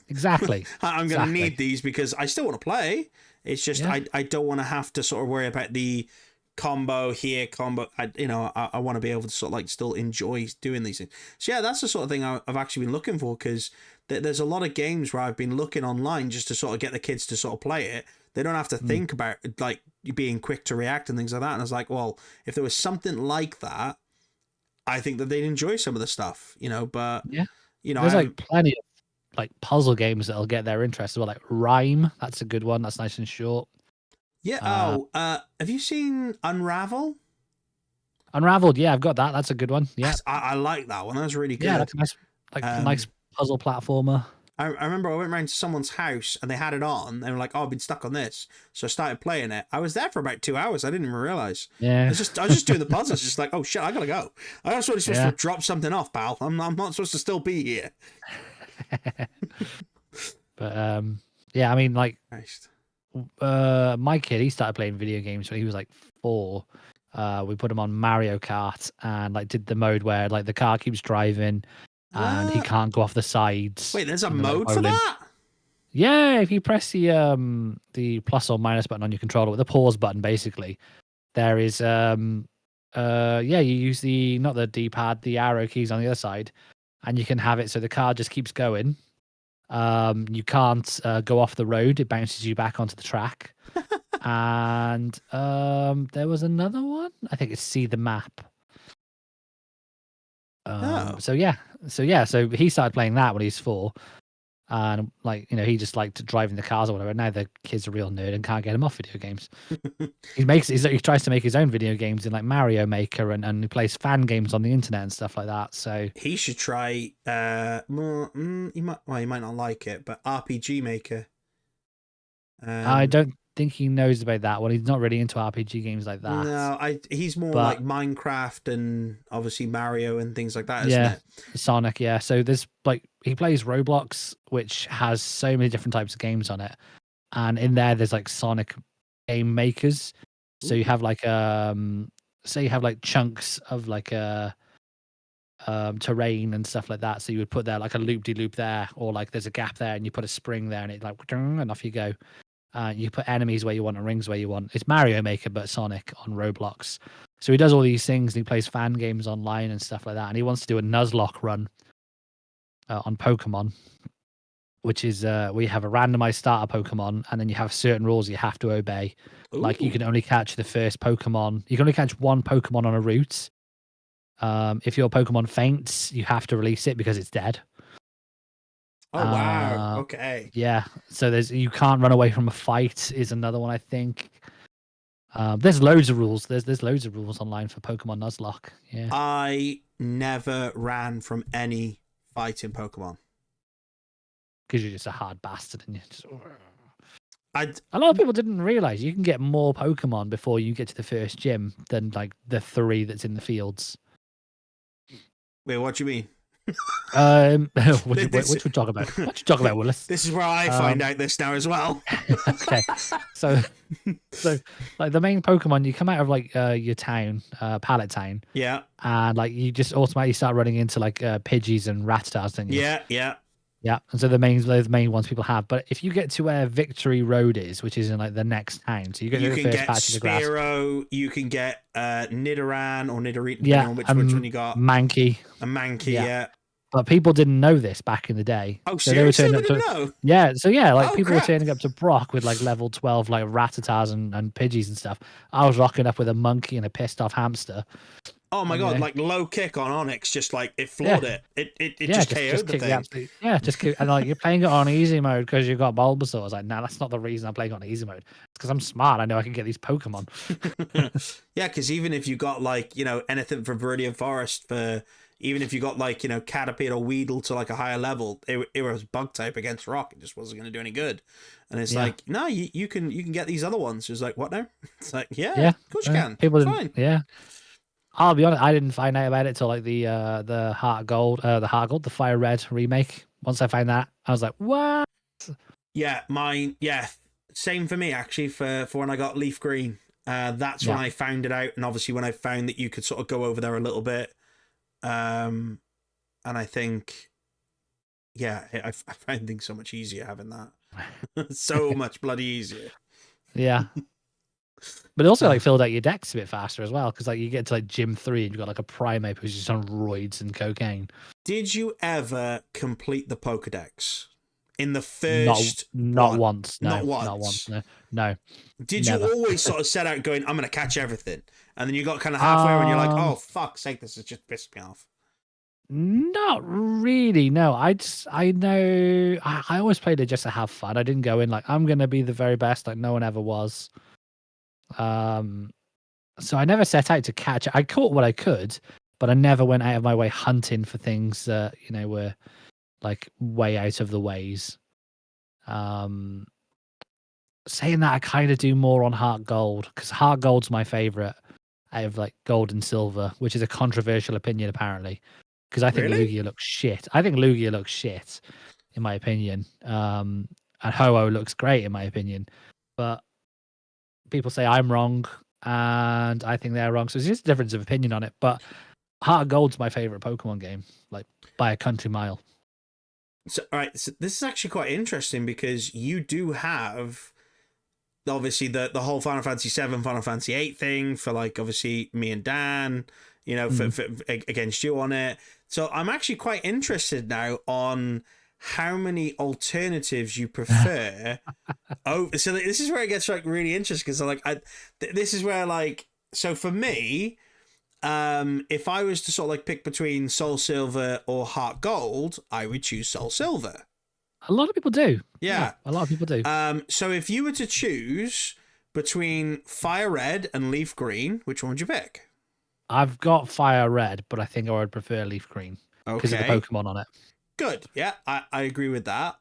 S2: Exactly.
S1: I'm going to need these because I still want to play. It's just I don't want to have to sort of worry about the combo here, combo. I want to be able to sort of like still enjoy doing these things. So yeah, that's the sort of thing I've actually been looking for, because there's a lot of games where I've been looking online just to sort of get the kids to sort of play it. They don't have to think about like being quick to react and things like that. And I was like, well, if there was something like that, I think that they'd enjoy some of the stuff, you know. But
S2: yeah,
S1: you know,
S2: there's like plenty of like puzzle games that'll get their interest as well. Like Rhyme, that's a good one. That's nice and short.
S1: yeah. Have you seen Unravel?
S2: Unraveled, yeah, I've got that. That's a good one. Yeah,
S1: I like that one. That was really good.
S2: yeah, that's a nice, like nice puzzle platformer.
S1: I remember I went round to someone's house and they had it on. They were like, "Oh, I've been stuck on this," so I started playing it. I was there for about 2 hours. I didn't even realize.
S2: Yeah,
S1: I was just doing the puzzles. Just like, oh shit, I gotta go. I'm not supposed to drop something off, pal. I'm not supposed to still be here.
S2: But yeah, I mean, like,
S1: Christ.
S2: my kid, he started playing video games when he was like 4. We put him on Mario Kart and like did the mode where like the car keeps driving and he can't go off the sides.
S1: Wait, there's a
S2: you know,
S1: mode
S2: like
S1: for that?
S2: Yeah, if you press the plus or minus button on your controller with the pause button, basically, there is yeah, you use the not the D-pad, the arrow keys on the other side, and you can have it so the car just keeps going. You can't go off the road; it bounces you back onto the track. And there was another one. I think it's see the map. So he started playing that when he's 4, and like, you know, he just liked driving the cars or whatever. Now the kid's a real nerd and can't get him off video games. He tries to make his own video games in like Mario Maker, and he plays fan games on the internet and stuff like that. So
S1: he should try he might not like it, but RPG Maker.
S2: I don't think he knows about that one. He's not really into RPG games like that.
S1: No, he's more like Minecraft and obviously Mario and things like that, isn't it?
S2: Sonic, yeah. So there's like he plays Roblox, which has so many different types of games on it. And in there's like Sonic game makers. So you have like say you have like chunks of like terrain and stuff like that. So you would put there like a loop-de-loop there, or like there's a gap there and you put a spring there and it like and off you go. You put enemies where you want and rings where you want. It's Mario Maker, but Sonic on Roblox. So he does all these things. And he plays fan games online and stuff like that. And he wants to do a Nuzlocke run on Pokemon, which is we have a randomized starter Pokemon, and then you have certain rules you have to obey.
S1: Ooh.
S2: Like you can only catch the first Pokemon. You can only catch one Pokemon on a route. If your Pokemon faints, you have to release it because it's dead.
S1: Oh wow! Okay.
S2: Yeah. So you can't run away from a fight is another one, I think. There's loads of rules. There's loads of rules online for Pokemon Nuzlocke. Yeah.
S1: I never ran from any fight in Pokemon.
S2: Because you're just a hard bastard, and you just.
S1: A
S2: lot of people didn't realize you can get more Pokemon before you get to the first gym than like the 3 that's in the fields.
S1: Wait, what do you mean?
S2: Which we talk about? What you talk about, Willis?
S1: This is where I find out this now as well.
S2: Okay, so like the main Pokemon, you come out of like your town, Pallet Town.
S1: Yeah.
S2: And like you just automatically start running into like Pidgeys and Rattars, don't you?
S1: Yeah.
S2: And so the main ones people have. But if you get to where Victory Road is, which is in like the next town, so you get to the first patch of the grass.
S1: You can get Nidoran or Nidorino,
S2: yeah,
S1: which one you got.
S2: Mankey.
S1: A Mankey, yeah.
S2: But people didn't know this back in the day.
S1: Oh, so seriously? They didn't know?
S2: Yeah, so yeah, like people were turning up to Brock with like level 12 like Rattars and Pidgeys and stuff. I was rocking up with a monkey and a pissed off hamster.
S1: Oh my god, like low kick on Onyx, just like it floored it. It just KO'd the thing.
S2: And like you're playing it on easy mode because you've got Bulbasaur. I was like, nah, that's not the reason I'm playing on easy mode. It's because I'm smart. I know I can get these Pokemon.
S1: Yeah, because even if you got like, you know, anything from Viridian Forest for, even if you got like, you know, Caterpie or Weedle to like a higher level, it was bug type against rock. It just wasn't going to do any good. And it's like, no, you can get these other ones. It's like, what now? It's like, yeah, of course you can.
S2: People
S1: Fine.
S2: Yeah. I'll be honest, I didn't find out about it till like the Heart Gold, the Fire Red remake. Once I found that, I was like, what?
S1: Yeah, mine. Yeah, same for me actually. For when I got Leaf Green, that's when I found it out, and obviously when I found that you could sort of go over there a little bit, and I think, yeah, I find things so much easier having that. So much bloody easier.
S2: Yeah. But it also like filled out your decks a bit faster as well, because like you get to like Gym 3 and you've got like a Primeape who's just on roids and cocaine.
S1: Did you ever complete the Pokedex in the first
S2: not
S1: one?
S2: Once, no,
S1: Not once.
S2: Not once, no.
S1: Did
S2: never.
S1: You always sort of set out going, I'm going to catch everything, and then you got kind of halfway and you're like, oh fuck's sake, this has just pissed me off?
S2: Not really. No, I know I always played it just to have fun. I didn't go in like I'm gonna be the very best, like no one ever was. So I never set out to catch it. I caught what I could, but I never went out of my way hunting for things that, you know, were like way out of the ways. Saying that, I kind of do more on Heart Gold, because Heart Gold's my favorite out of like Gold and Silver, which is a controversial opinion apparently, because I think Lugia looks shit. I think Lugia looks shit, in my opinion. And Ho-Oh looks great, in my opinion. But people say I'm wrong, and I think they're wrong. So it's just a difference of opinion on it. But Heart Gold's my favorite Pokemon game, like by a country mile.
S1: So, all right, so this is actually quite interesting because you do have obviously the whole Final Fantasy 7, Final Fantasy 8 thing for like obviously me and Dan, you know, for against you on it. So I'm actually quite interested now on how many alternatives you prefer. So this is where it gets like really interesting, because like this is where like, so for me, if I was to sort of like pick between Soul Silver or Heart Gold, I would choose Soul Silver.
S2: A lot of people do.
S1: Yeah,
S2: a lot of people do.
S1: So if you were to choose between Fire Red and Leaf Green, which one would you pick?
S2: I've got Fire Red, but I think I would prefer Leaf Green because of the Pokemon on it.
S1: Good. Yeah, I agree with that.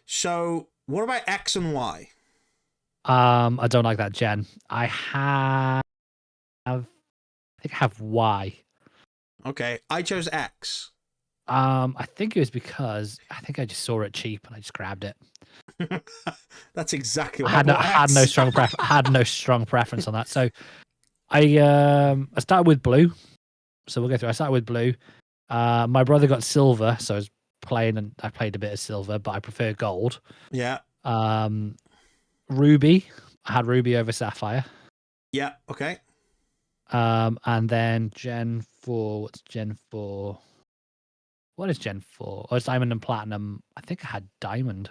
S1: So what about X and Y?
S2: I don't like that gen. I think I have Y.
S1: Okay, I chose X.
S2: I think it was because I think I just saw it cheap and I just grabbed it.
S1: That's exactly what
S2: I had no strong preference on that. So I started with blue. So we'll go through. I started with blue. My brother got silver, so I was playing, and I played a bit of silver, but I prefer gold.
S1: Yeah.
S2: Ruby. I had ruby over sapphire.
S1: Yeah. Okay.
S2: And then Gen 4. What's Gen 4? What is Gen 4? Oh, it's Diamond and Platinum. I think I had Diamond.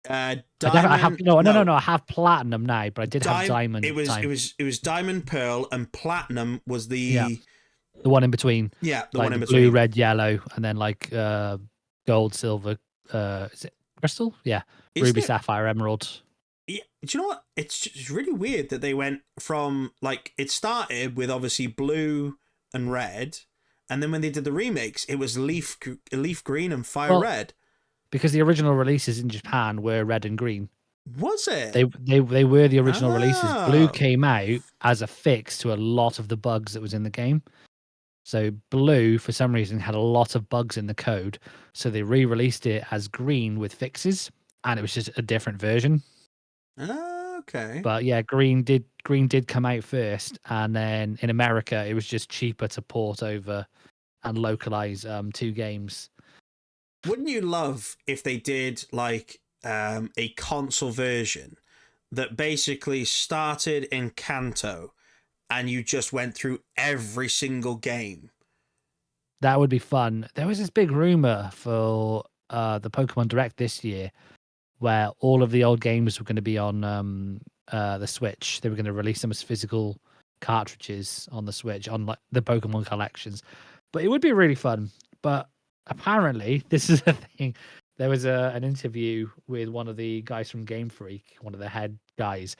S1: Diamond.
S2: I have no. I have Platinum now, but I did have Diamond.
S1: It was Diamond, Pearl, and Platinum was the
S2: one in between.
S1: Yeah, the
S2: like
S1: one in
S2: between.
S1: Blue,
S2: red, yellow, and then like gold, silver. Is it crystal? Yeah, ruby, sapphire, emerald.
S1: Yeah, do you know what? It's really weird that they went from like, it started with obviously blue and red, and then when they did the remakes, it was leaf green and fire red.
S2: Because the original releases in Japan were red and green.
S1: Was it?
S2: They were the original releases. Blue came out as a fix to a lot of the bugs that was in the game. So blue, for some reason, had a lot of bugs in the code. So they re-released it as green with fixes, and it was just a different version.
S1: Okay.
S2: But yeah, green did come out first, and then in America it was just cheaper to port over and localize 2 games.
S1: Wouldn't you love if they did like a console version that basically started in Kanto and you just went through every single game?
S2: That would be fun. There was this big rumor for the Pokemon Direct this year where all of the old games were going to be on the Switch. They were going to release them as physical cartridges on the Switch, on like the Pokemon collections. But it would be really fun. But apparently, this is a thing. There was an interview with one of the guys from Game Freak, one of the head guys,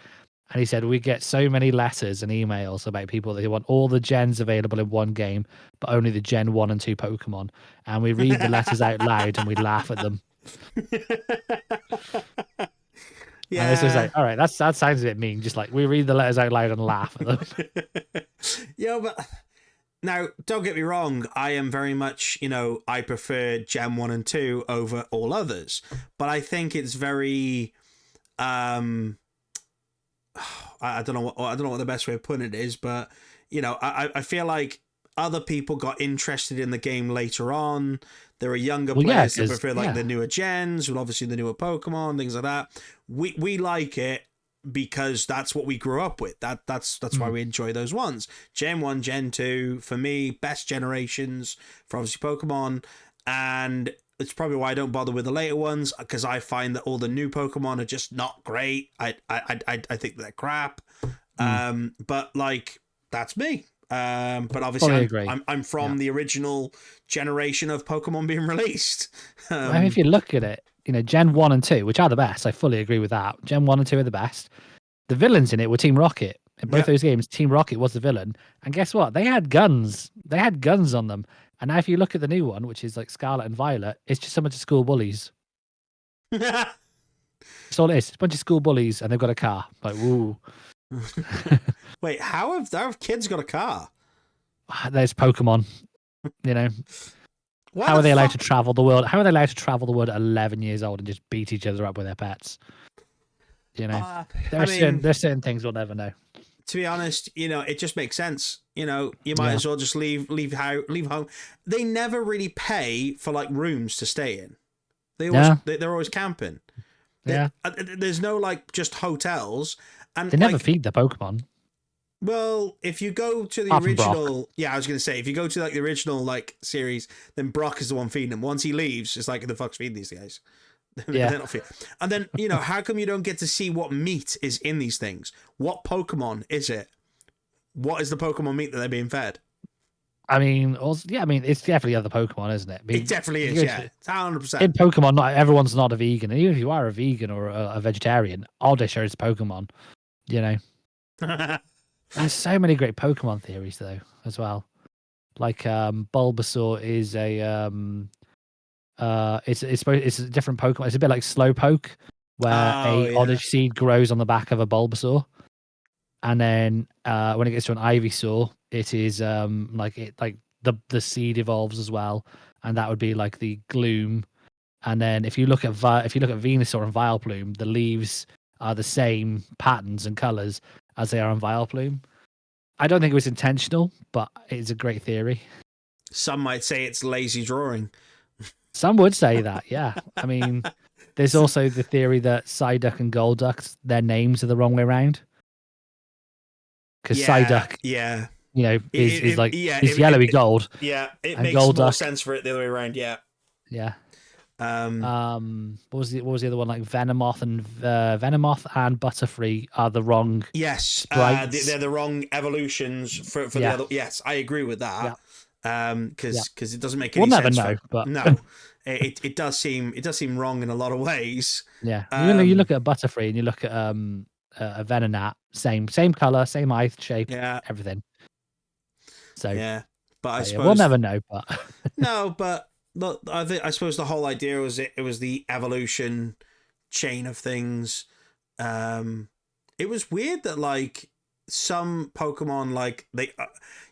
S2: and he said we get so many letters and emails about people that want all the gens available in one game, but only the Gen 1 and 2 Pokemon. And we read the letters out loud and we laugh at them.
S1: Yeah.
S2: And this was like, all right, that sounds a bit mean. Just like we read the letters out loud and laugh at them.
S1: Yeah, but now don't get me wrong. I am very much, I prefer Gen 1 and 2 over all others. But I think it's very, I don't know what the best way of putting it is, but I feel like other people got interested in the game later on. There are younger players that prefer the newer gens, and obviously the newer Pokemon, things like that. We like it because that's what we grew up with. That's why we enjoy those ones. Gen 1, Gen 2, for me, best generations for obviously Pokemon, and it's probably why I don't bother with the later ones, because I find that all the new Pokemon are just not great. I think they're crap. But like that's me. But obviously I'm from the original generation of Pokemon being released.
S2: I mean, if you look at it, Gen 1 and 2, which are the best, I fully agree with that. Gen 1 and 2 are the best. The villains in it were Team Rocket. In both those games, Team Rocket was the villain. And guess what? They had guns. They had guns on them. And now if you look at the new one, which is like Scarlet and Violet, it's just a bunch of school bullies. That's all it is. It's a bunch of school bullies and they've got a car. Like, woo.
S1: Wait, how have kids got a car?
S2: There's Pokemon, How are they allowed to travel the world? How are they allowed to travel the world at 11 years old and just beat each other up with their pets? There's certain things we'll never know.
S1: To be honest, it just makes sense. You might as well just leave home. They never really pay for like rooms to stay in. They're always camping. There's no like just hotels, and
S2: they never feed the Pokemon.
S1: Well, if you go to the original, I was going to say, if you go to like the original like series, then Brock is the one feeding them. Once he leaves, it's like, the fuck's feeding these guys? They're not feeding. And then, how come you don't get to see what meat is in these things? What Pokemon is it? What is the Pokemon meat that they're being fed?
S2: I mean, it's definitely other Pokemon, isn't it?
S1: It definitely is, It's 100%.
S2: In Pokemon, not everyone's not a vegan. And even if you are a vegan or a vegetarian, all they share is Pokemon, There's so many great Pokemon theories, though, as well. Like Bulbasaur is a it's a different Pokemon. It's a bit like Slowpoke, where Oddish seed grows on the back of a Bulbasaur, and then when it gets to an Ivysaur, it is the seed evolves as well, and that would be like the Gloom. And then if you look at Venusaur and Vileplume, the leaves are the same patterns and colors as they are on Vileplume. I don't think it was intentional, but it's a great theory.
S1: Some might say it's lazy drawing.
S2: Some would say that, yeah. I mean, there's also the theory that Psyduck and Golduck, their names are the wrong way around. Because Psyduck, is yellowy gold.
S1: Yeah, it makes Golduck, more sense for it the other way around. Yeah.
S2: Yeah. What was the other one? Like Venomoth and Butterfree are the wrong.
S1: Yes, they're the wrong evolutions for the other. Yes, I agree with that. Because it doesn't make any sense.
S2: We'll never know, but
S1: no, it does seem wrong in a lot of ways.
S2: Yeah, you look at Butterfree and you look at a Venonat, same color, same eye shape, everything. So
S1: but I suppose
S2: we'll never know. But
S1: no, but. Look, I suppose the whole idea was it was the evolution chain of things. It was weird that like some Pokemon like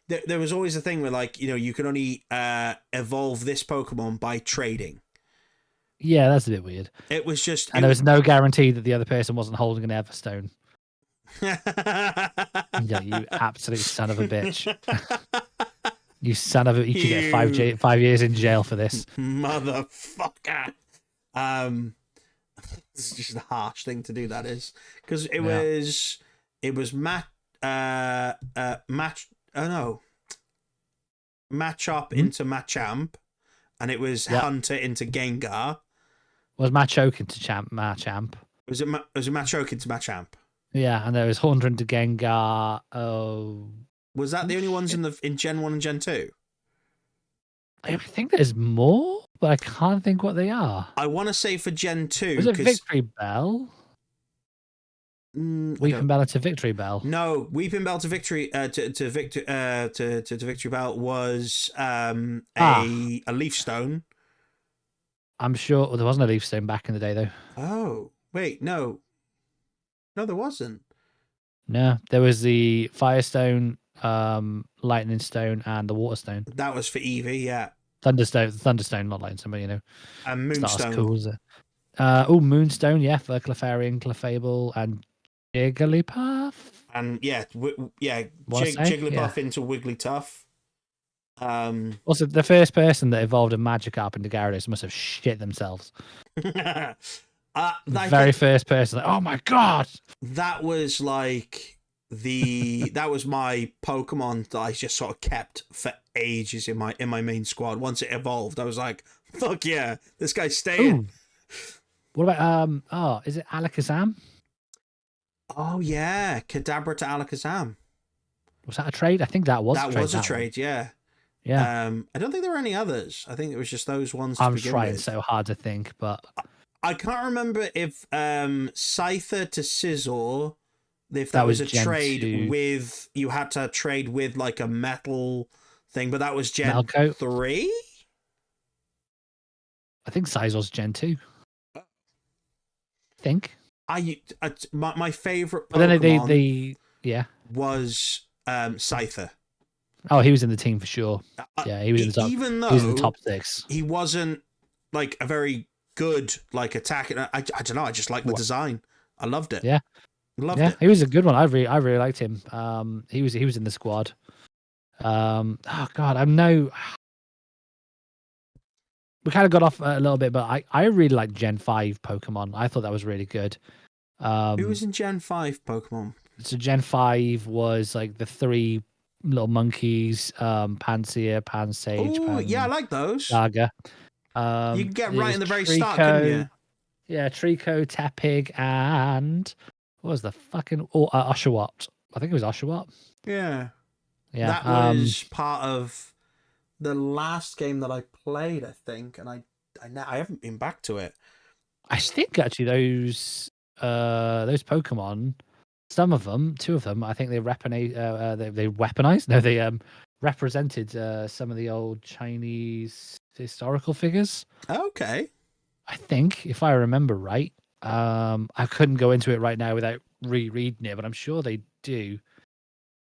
S1: there was always a thing where like you can only evolve this Pokemon by trading.
S2: Yeah, that's a bit weird.
S1: It was just,
S2: and there was no guarantee that the other person wasn't holding an Everstone. Yeah, you absolute son of a bitch. You son of a... You could get 5 years in jail for this.
S1: Motherfucker. It's just a harsh thing to do, that is. Because it was Machop into Machamp, and it was Hunter into Gengar.
S2: Was Machoke into Machamp.
S1: Was it Machoke into Machamp?
S2: Yeah, and there was Hunter into Gengar. Oh...
S1: Was that the only ones in Gen 1 and Gen 2?
S2: I think there's more, but I can't think what they are.
S1: I want to say for Gen 2.
S2: Was it Victory Bell? Weeping Bell to Victory Bell.
S1: No, Weeping Bell to Victory to Victory Bell was a Leaf Stone.
S2: I'm sure there wasn't a Leaf Stone back in the day though.
S1: Oh wait, no, there wasn't.
S2: No, there was the Firestone, Lightning Stone, and the Water Stone.
S1: That was for Eevee, yeah.
S2: Thunderstone, not Lightning Stone, but you know.
S1: And Moonstone.
S2: Cool, Moonstone, yeah, for Clefairy, Clefable, and Jigglypuff.
S1: And Jigglypuff into Wigglytuff.
S2: Also, the first person that evolved a Magikarp into Gyarados must have shit themselves. Very first person. Like, oh my god!
S1: That was like that was my Pokemon that I just sort of kept for ages in my main squad. Once it evolved, I was like, fuck yeah, this guy's staying. Ooh.
S2: What about is it Alakazam?
S1: Oh yeah, Kadabra to Alakazam.
S2: Was that a trade? I think that was
S1: a trade, yeah.
S2: Yeah.
S1: I don't think there were any others. I think it was just those ones.
S2: I'm trying so hard to think, but
S1: I can't remember if Scyther to Scizor, if that was a Gen trade 2. With you had to trade with like a metal thing, but that was Gen 3.
S2: I think Scizor's Gen 2. I think.
S1: My favorite Pokemon was Scyther.
S2: Oh, he was in the team for sure. Yeah, he was in the top.
S1: Even though
S2: he was in the top 6,
S1: he wasn't like a very good like attack. I don't know. I just like the design. I loved it.
S2: Yeah,
S1: loved it.
S2: He was a good one. I really liked him. He was in the squad. Oh god, we kind of got off a little bit, but I really like Gen 5 Pokemon. I thought that was really good.
S1: Who was in Gen 5 Pokemon?
S2: So Gen 5 was like the 3 little monkeys, Pansear, Pansage.
S1: Oh, yeah, I like those.
S2: Saga.
S1: You can get right in the very start, couldn't you?
S2: Yeah, Trico, Tepig, and what was the fucking Oshawott? I think it was Oshawott.
S1: Yeah.
S2: Yeah.
S1: That was part of the last game that I played, I think, and I haven't been back to it.
S2: I think actually those Pokemon, some of them, 2 of them, I think they weaponized. No, they represented some of the old Chinese historical figures.
S1: Okay.
S2: I think, if I remember right. I couldn't go into it right now without rereading it, but I'm sure they do,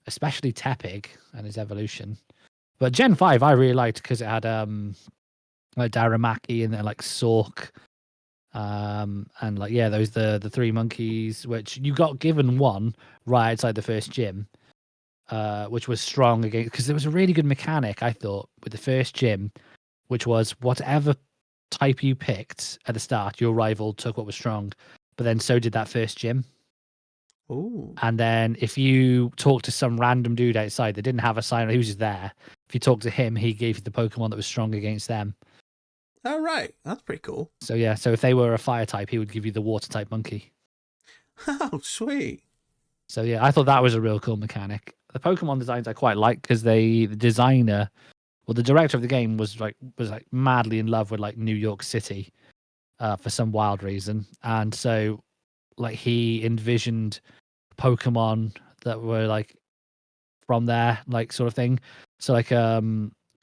S2: especially Tepig and his evolution. But Gen 5 I really liked because it had like Daramaki and then like Sork. And like those the 3 monkeys, which you got given one right outside the first gym, which was strong against, because there was a really good mechanic I thought with the first gym, which was whatever type you picked at the start, your rival took what was strong, but then so did that first gym.
S1: Ooh.
S2: And then if you talk to some random dude outside that didn't have a sign, he was just there. If you talk to him, he gave you the Pokemon that was strong against them.
S1: Oh, right. That's pretty cool.
S2: So yeah, so if they were a fire type, he would give you the water type monkey.
S1: Oh, sweet.
S2: So yeah, I thought that was a real cool mechanic. The Pokemon designs I quite like because the designer, well, the director of the game was like madly in love with like New York City, for some wild reason, and so like he envisioned Pokemon that were like from there, like sort of thing. So like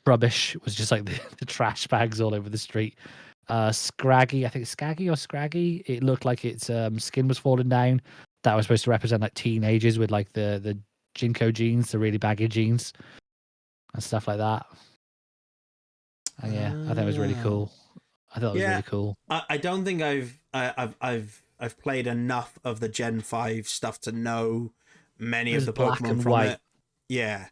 S2: Rubbish was just like the trash bags all over the street. Scraggy, I think Scaggy or Scraggy, it looked like its skin was falling down. That was supposed to represent like teenagers with like the Jinko jeans, the really baggy jeans and stuff like that. And yeah, I thought it was really cool. I thought it was really cool.
S1: I don't think I've played enough of the Gen 5 stuff to know many of the Pokemon from it. Yeah.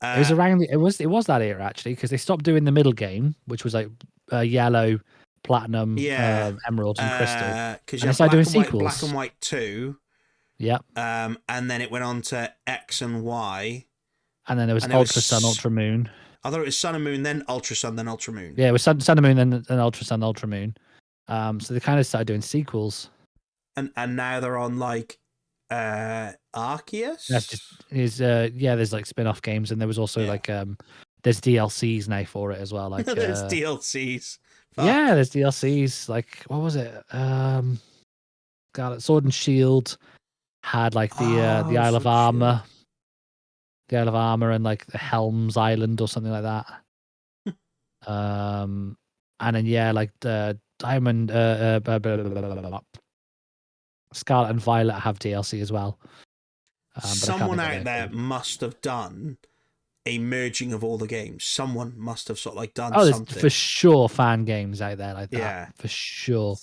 S2: It was around. It was that era actually, because they stopped doing the middle game, which was like yellow, platinum, emerald, and crystal.
S1: Because you started doing sequels. Black and White 2.
S2: Yep.
S1: And then it went on to X and Y.
S2: And then there was Ultra Sun, Ultra Moon.
S1: I thought it was Sun and Moon, then Ultra Sun, then Ultra Moon.
S2: Yeah, it was Sun and Moon, then Ultra Sun, Ultra Moon. So they kind of started doing sequels.
S1: And now they're on like Arceus.
S2: That's just there's like spin-off games, and there was also like there's DLCs now for it as well. Like
S1: there's DLCs
S2: Yeah,
S1: Fuck.
S2: there's DLCs. Like, what was it? Sword and Shield had like the
S1: Oh,
S2: Isle of
S1: Sword Shield.
S2: Armor, and like the Helm's Island or something like that. And then yeah, like the Diamond, Scarlet and Violet have DLC as well. But I can't
S1: Someone
S2: think what
S1: out
S2: they're
S1: there
S2: called.
S1: must have done a merging of all the games. Someone must have sort of like done
S2: Oh, there's
S1: something.
S2: for sure fan games out there like that,
S1: Yeah.
S2: for sure.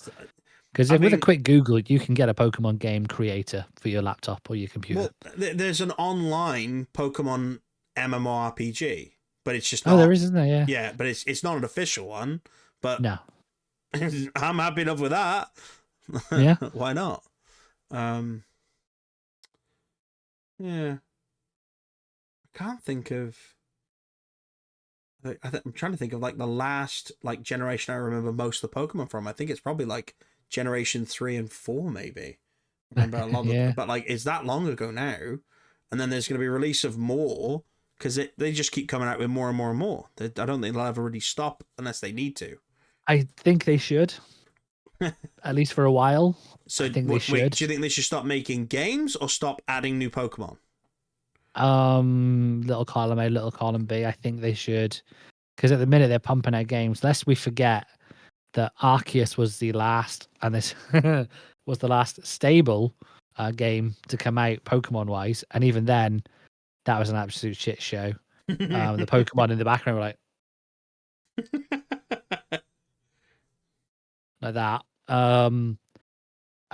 S2: Because
S1: I
S2: with a
S1: mean,
S2: quick Google, you can get a Pokemon game creator for your laptop or your computer.
S1: well, there's an online Pokemon MMORPG, but it's just
S2: Oh, there
S1: not.
S2: is, isn't there? Yeah.
S1: Yeah, but it's not an official one. But
S2: No.
S1: I'm happy enough with that.
S2: Yeah.
S1: Why not? Yeah, I can't think of. I'm trying to think of like the last like generation I remember most of the Pokemon from. I think it's probably like generation 3 and 4, maybe. I remember a lot
S2: Yeah.
S1: of, but like it's that long ago now, and then there's going to be a release of more because they just keep coming out with more and more and more. I don't think they'll ever really stop unless they need to.
S2: I think they should, at least for a while.
S1: So
S2: I think they
S1: wait,
S2: should.
S1: do you think they should stop making games or stop adding new Pokemon?
S2: Little column A, little column B. I think they should, because at the minute they're pumping out games. Lest we forget that Arceus was the last, and this was the last stable game to come out Pokemon wise, and even then, that was an absolute shit show. The Pokemon in the background were like that.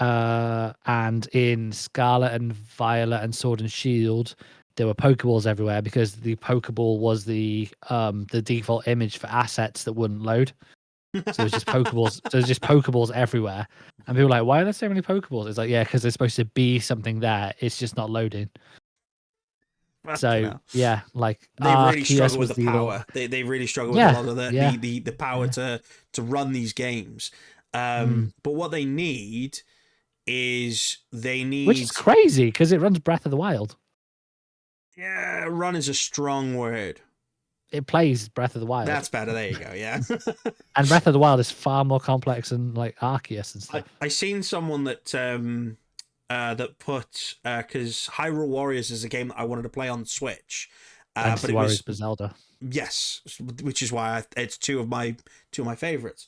S2: And in Scarlet and Violet and Sword and Shield, there were Pokeballs everywhere because the Pokeball was the default image for assets that wouldn't load. So it was just Pokeballs. So there's just Pokeballs everywhere, and people were like, "Why are there so many Pokeballs?" It's like, yeah, because there's supposed to be something there. It's just not loading.
S1: Fucking
S2: So
S1: hell.
S2: yeah, like
S1: They really
S2: Arceus
S1: struggle with
S2: was
S1: the
S2: the little,
S1: power. They really struggle with a
S2: yeah,
S1: lot of
S2: yeah,
S1: the power
S2: yeah.
S1: to run these games.
S2: Mm.
S1: But what they need is they
S2: Which is
S1: need,
S2: crazy because it runs Breath of the Wild.
S1: yeah, run is a strong word.
S2: It plays Breath of the Wild.
S1: That's better. There you go. Yeah.
S2: And Breath of the Wild is far more complex than like Arceus and stuff.
S1: I seen someone that that put because Hyrule Warriors is a game that I wanted to play on Switch, but
S2: Dynasty
S1: it
S2: Warriors
S1: was,
S2: for Zelda.
S1: yes, which is why it's two of my favorites.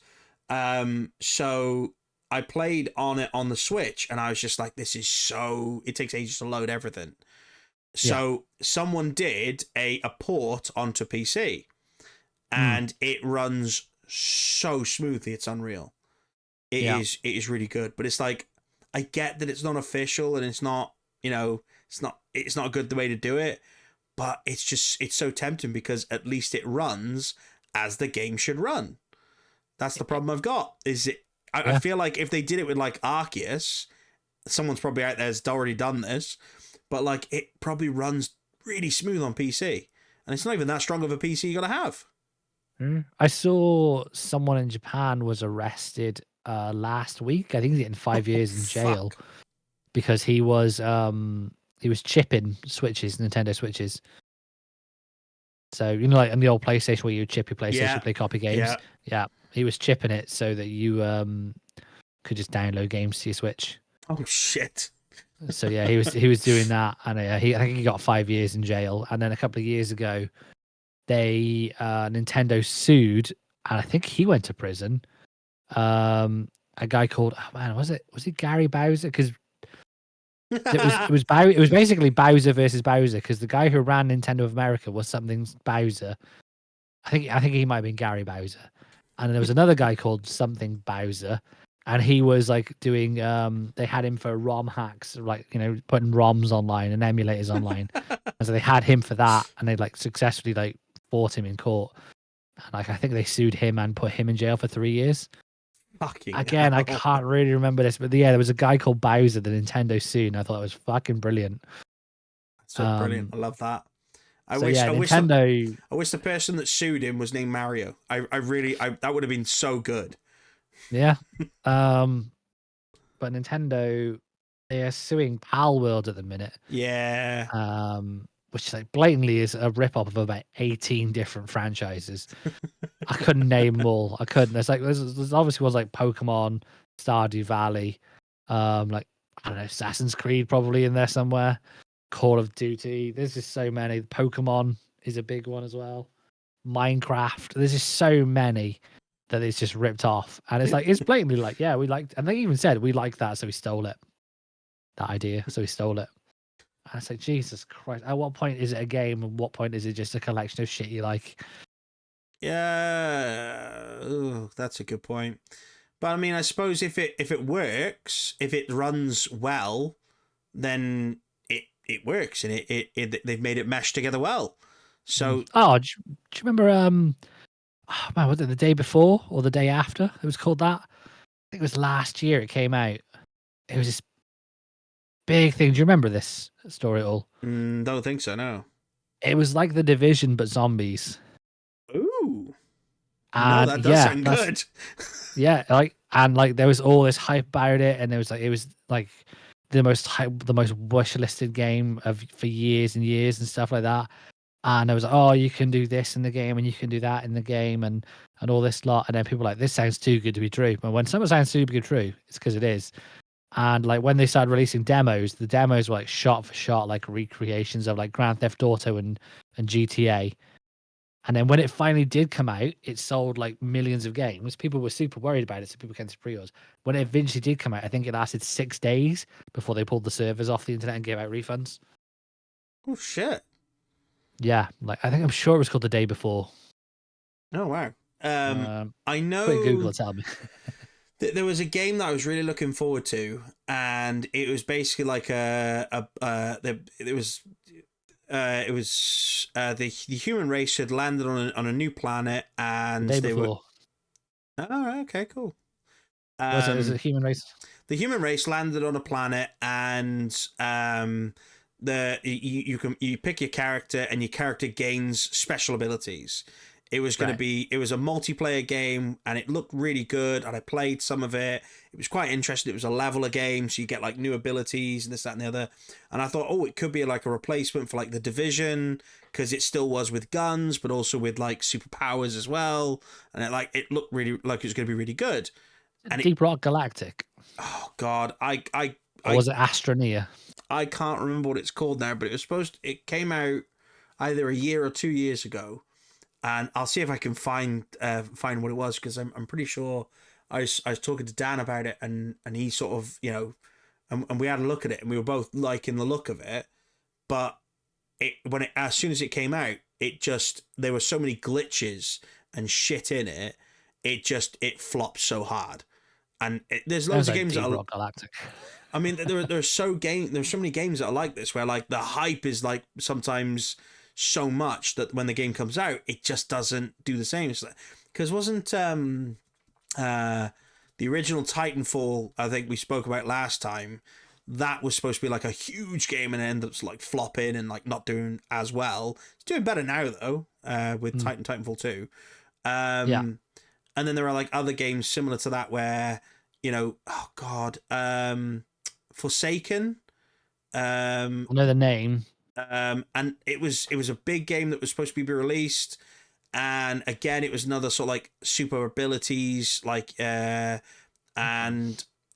S1: So I played on it on the Switch, and I was just like, this is so. It takes ages to load everything.
S2: Yeah.
S1: So someone did a port onto PC, and it runs so smoothly. It's unreal. It
S2: Yeah.
S1: is really good, but it's like, I get that it's not official and it's not, it's not a good way to do it, but it's so tempting because at least it runs as the game should run. That's the problem I've got. Is it? I feel like if they did it with like Arceus, someone's probably out there has already done this, but like it probably runs really smooth on PC, and it's not even that strong of a PC you got to have.
S2: I saw someone in Japan was arrested last week. I think he's getting 5 years in jail
S1: Fuck.
S2: because he was chipping Switches, Nintendo Switches. So you know, like in the old PlayStation where you chip your PlayStation,
S1: Yeah.
S2: play copy games. Yeah, he was chipping it so that you could just download games to your Switch.
S1: Oh shit.
S2: So yeah, he was doing that, and I think he got 5 years in jail. And then a couple of years ago, they Nintendo sued, and I think he went to prison. A guy called, oh man, was it Gary Bowser? Because it was basically Bowser versus Bowser, because the guy who ran Nintendo of America was something Bowser. I think he might have been Gary Bowser, and there was another guy called something Bowser, and he was like doing they had him for ROM hacks, like putting ROMs online and emulators online, and so they had him for that, and they like successfully like fought him in court, and like I think they sued him and put him in jail for 3 years.
S1: Fucking
S2: Again,
S1: hell.
S2: I can't really remember this, but yeah, there was a guy called Bowser, the Nintendo sued, and I thought it was fucking brilliant.
S1: So brilliant. I love that. I
S2: wish
S1: Nintendo. I wish the person that sued him was named Mario. I really that would have been so good.
S2: Yeah. But Nintendo, they are suing Pal World at the minute.
S1: Yeah.
S2: Which like blatantly is a rip-off of about 18 different franchises. I couldn't name them all. I couldn't. There's obviously ones like Pokemon, Stardew Valley, like I don't know, Assassin's Creed probably in there somewhere. Call of Duty. There's just so many. Pokemon is a big one as well. Minecraft. There's just so many that it's just ripped off, and it's blatantly like, yeah, we liked, and they even said we like that, so we stole it. That idea, so we stole it. And it's like, Jesus Christ! At what point is it a game, and what point is it just a collection of shit you like?
S1: Yeah, ooh, that's a good point. But I mean, I suppose if it works, if it runs well, then it works, and they've made it mesh together well. So,
S2: do you remember? Oh, man, was it the day before or the day after? It was called that. I think it was last year. It came out. It was this big thing. Do you remember this story at all?
S1: don't think so. No.
S2: It was like The Division, but zombies.
S1: Ooh.
S2: And
S1: no, that does sound good.
S2: Yeah, like there was all this hype about it, and it was like the most wish listed game for years and years and stuff like that. And I was like, oh, you can do this in the game, and you can do that in the game, and all this lot. And then people were like, this sounds too good to be true. But when something sounds too good to be true, it's because it is. And like when they started releasing demos, the demos were like shot for shot, like recreations of like Grand Theft Auto and GTA. And then when it finally did come out, it sold like millions of games. People were super worried about it, so people canceled pre-orders. When it eventually did come out, I think it lasted 6 days before they pulled the servers off the internet and gave out refunds.
S1: Oh shit!
S2: Yeah, like I'm sure it was called The Day Before.
S1: Oh wow! I know.
S2: Quick Google will tell me.
S1: There was a game that I was really looking forward to, and it was basically like the human race had landed on a new planet, and
S2: The Day
S1: they
S2: Before.
S1: were. Oh, okay, cool.
S2: Was it a human race?
S1: The human race landed on a planet, and you pick your character, and your character gains special abilities. It was going to be, it was a multiplayer game, and it looked really good, and I played some of it. It was quite interesting. It was a leveler game, so you get like new abilities and this, that, and the other. And I thought, oh, it could be like a replacement for like The Division, because it still was with guns, but also with like superpowers as well. And it looked really like it was going to be really good. And
S2: Deep Rock Galactic.
S1: Oh God,
S2: Or was it Astroneer?
S1: I can't remember what it's called now, but it came out either a year or 2 years ago. And I'll see if I can find what it was, because I'm pretty sure I was talking to Dan about it, and he sort of, and we had a look at it, and we were both liking the look of it, but as soon as it came out, there were so many glitches and shit in it, it flopped so hard, and there's loads of games that are
S2: Galactic.
S1: I mean, there's so many games that are like this, where like the hype is like sometimes so much that when the game comes out, it just doesn't do the same. Because wasn't the original Titanfall, I think we spoke about last time, that was supposed to be like a huge game, and it ended up like flopping and like not doing as well. It's doing better now though, with Titanfall 2.
S2: Yeah.
S1: And then there are like other games similar to that where, oh God, Forsaken.
S2: I know the name.
S1: And it was a big game that was supposed to be released, and again it was another sort of like super abilities, like and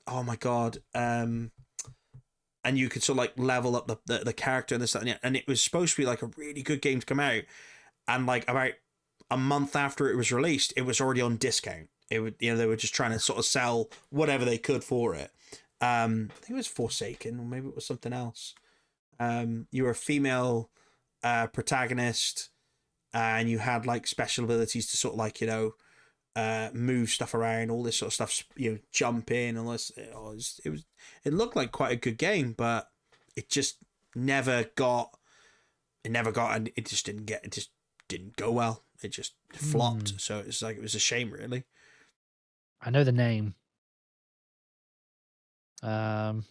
S1: oh my God, and you could sort of like level up the character and this, that, and it was supposed to be like a really good game to come out, and like about a month after it was released, it was already on discount. They were just trying to sort of sell whatever they could for it. I think it was Forsaken, or maybe it was something else. You were a female protagonist, and you had like special abilities to sort of like move stuff around, all this sort of stuff, jump in, all this. It looked like quite a good game, but it just never got, and it just didn't go well. It just flopped. So it's like, it was a shame, really.
S2: I know the name. Oh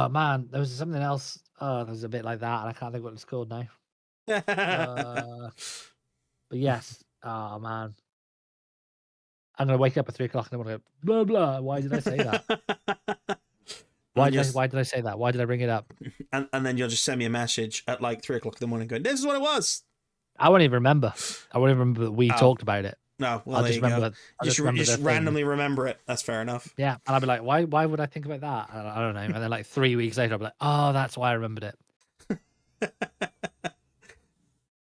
S2: man, there was something else. Oh, there was a bit like that, and I can't think what it's called now. But yes, oh man, I'm gonna wake up at 3 o'clock and I'm gonna go blah blah. Why did I say that? Why did I say that? Why did I bring it up?
S1: And then you'll just send me a message at like 3 o'clock in the morning going, "This is what it was."
S2: I won't even remember. I won't even remember that we talked about it.
S1: No, well, there you go.
S2: I just remember
S1: just randomly remember it. That's fair enough.
S2: Yeah, and I'll be like, why would I think about that? I don't know. And then like 3 weeks later, I'll be like, oh, that's why I remembered it.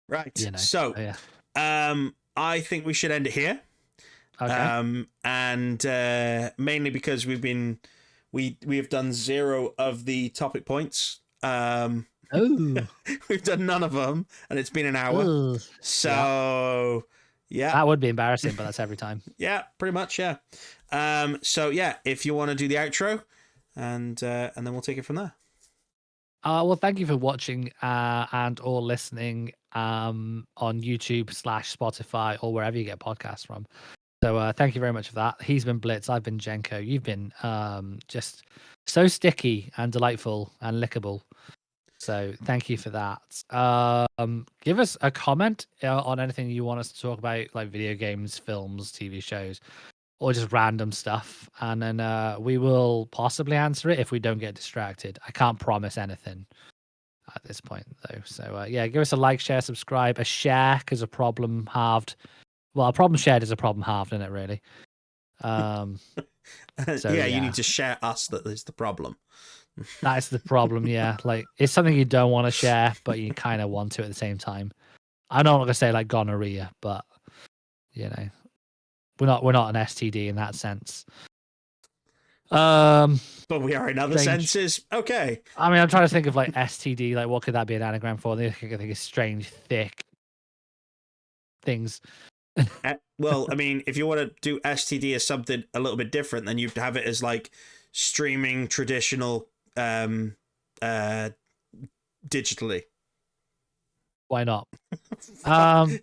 S1: Right.
S2: You know.
S1: So,
S2: yeah.
S1: I think we should end it here.
S2: Okay.
S1: And mainly because we have done 0 of the topic points. We've done none of them, and it's been an hour.
S2: Ooh.
S1: So yeah,
S2: that would be embarrassing, but that's every time.
S1: Yeah, pretty much. Yeah. So yeah, if you want to do the outro, and then we'll take it from there.
S2: Well, thank you for watching and or listening on YouTube / Spotify or wherever you get podcasts from. So thank you very much for that. He's been Blitz. I've been Jenko. You've been just so sticky and delightful and lickable. So thank you for that. Give us a comment on anything you want us to talk about, like video games, films, TV shows, or just random stuff. And then we will possibly answer it if we don't get distracted. I can't promise anything at this point, though. So yeah, give us a like, share, subscribe, a share, because a problem halved. Well, a problem shared is a problem halved, isn't it, really?
S1: So, yeah, you need to share us that is the problem.
S2: That is the problem, yeah. Like, it's something you don't want to share, but you kind of want to at the same time. I'm not going to say like gonorrhea, but you know, we're not an STD in that sense.
S1: But we are in other senses. Okay.
S2: I mean, I'm trying to think of like STD, like what could that be an anagram for? I think it's strange, thick things.
S1: Well, I mean, if you want to do STD as something a little bit different, then you have it as like streaming traditional digitally.
S2: Why not? I'm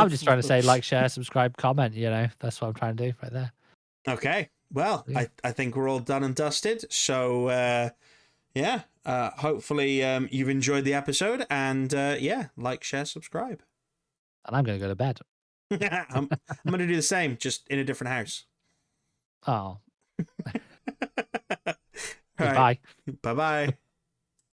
S2: just trying to say like, share, subscribe, comment, you know. That's what I'm trying to do right there.
S1: Okay. Well, yeah. I think we're all done and dusted. So yeah, hopefully you've enjoyed the episode, and yeah, like, share, subscribe.
S2: And I'm going to go to bed.
S1: I'm going to do the same, just in a different house.
S2: Oh.
S1: Goodbye.
S2: Bye.
S1: Bye-bye.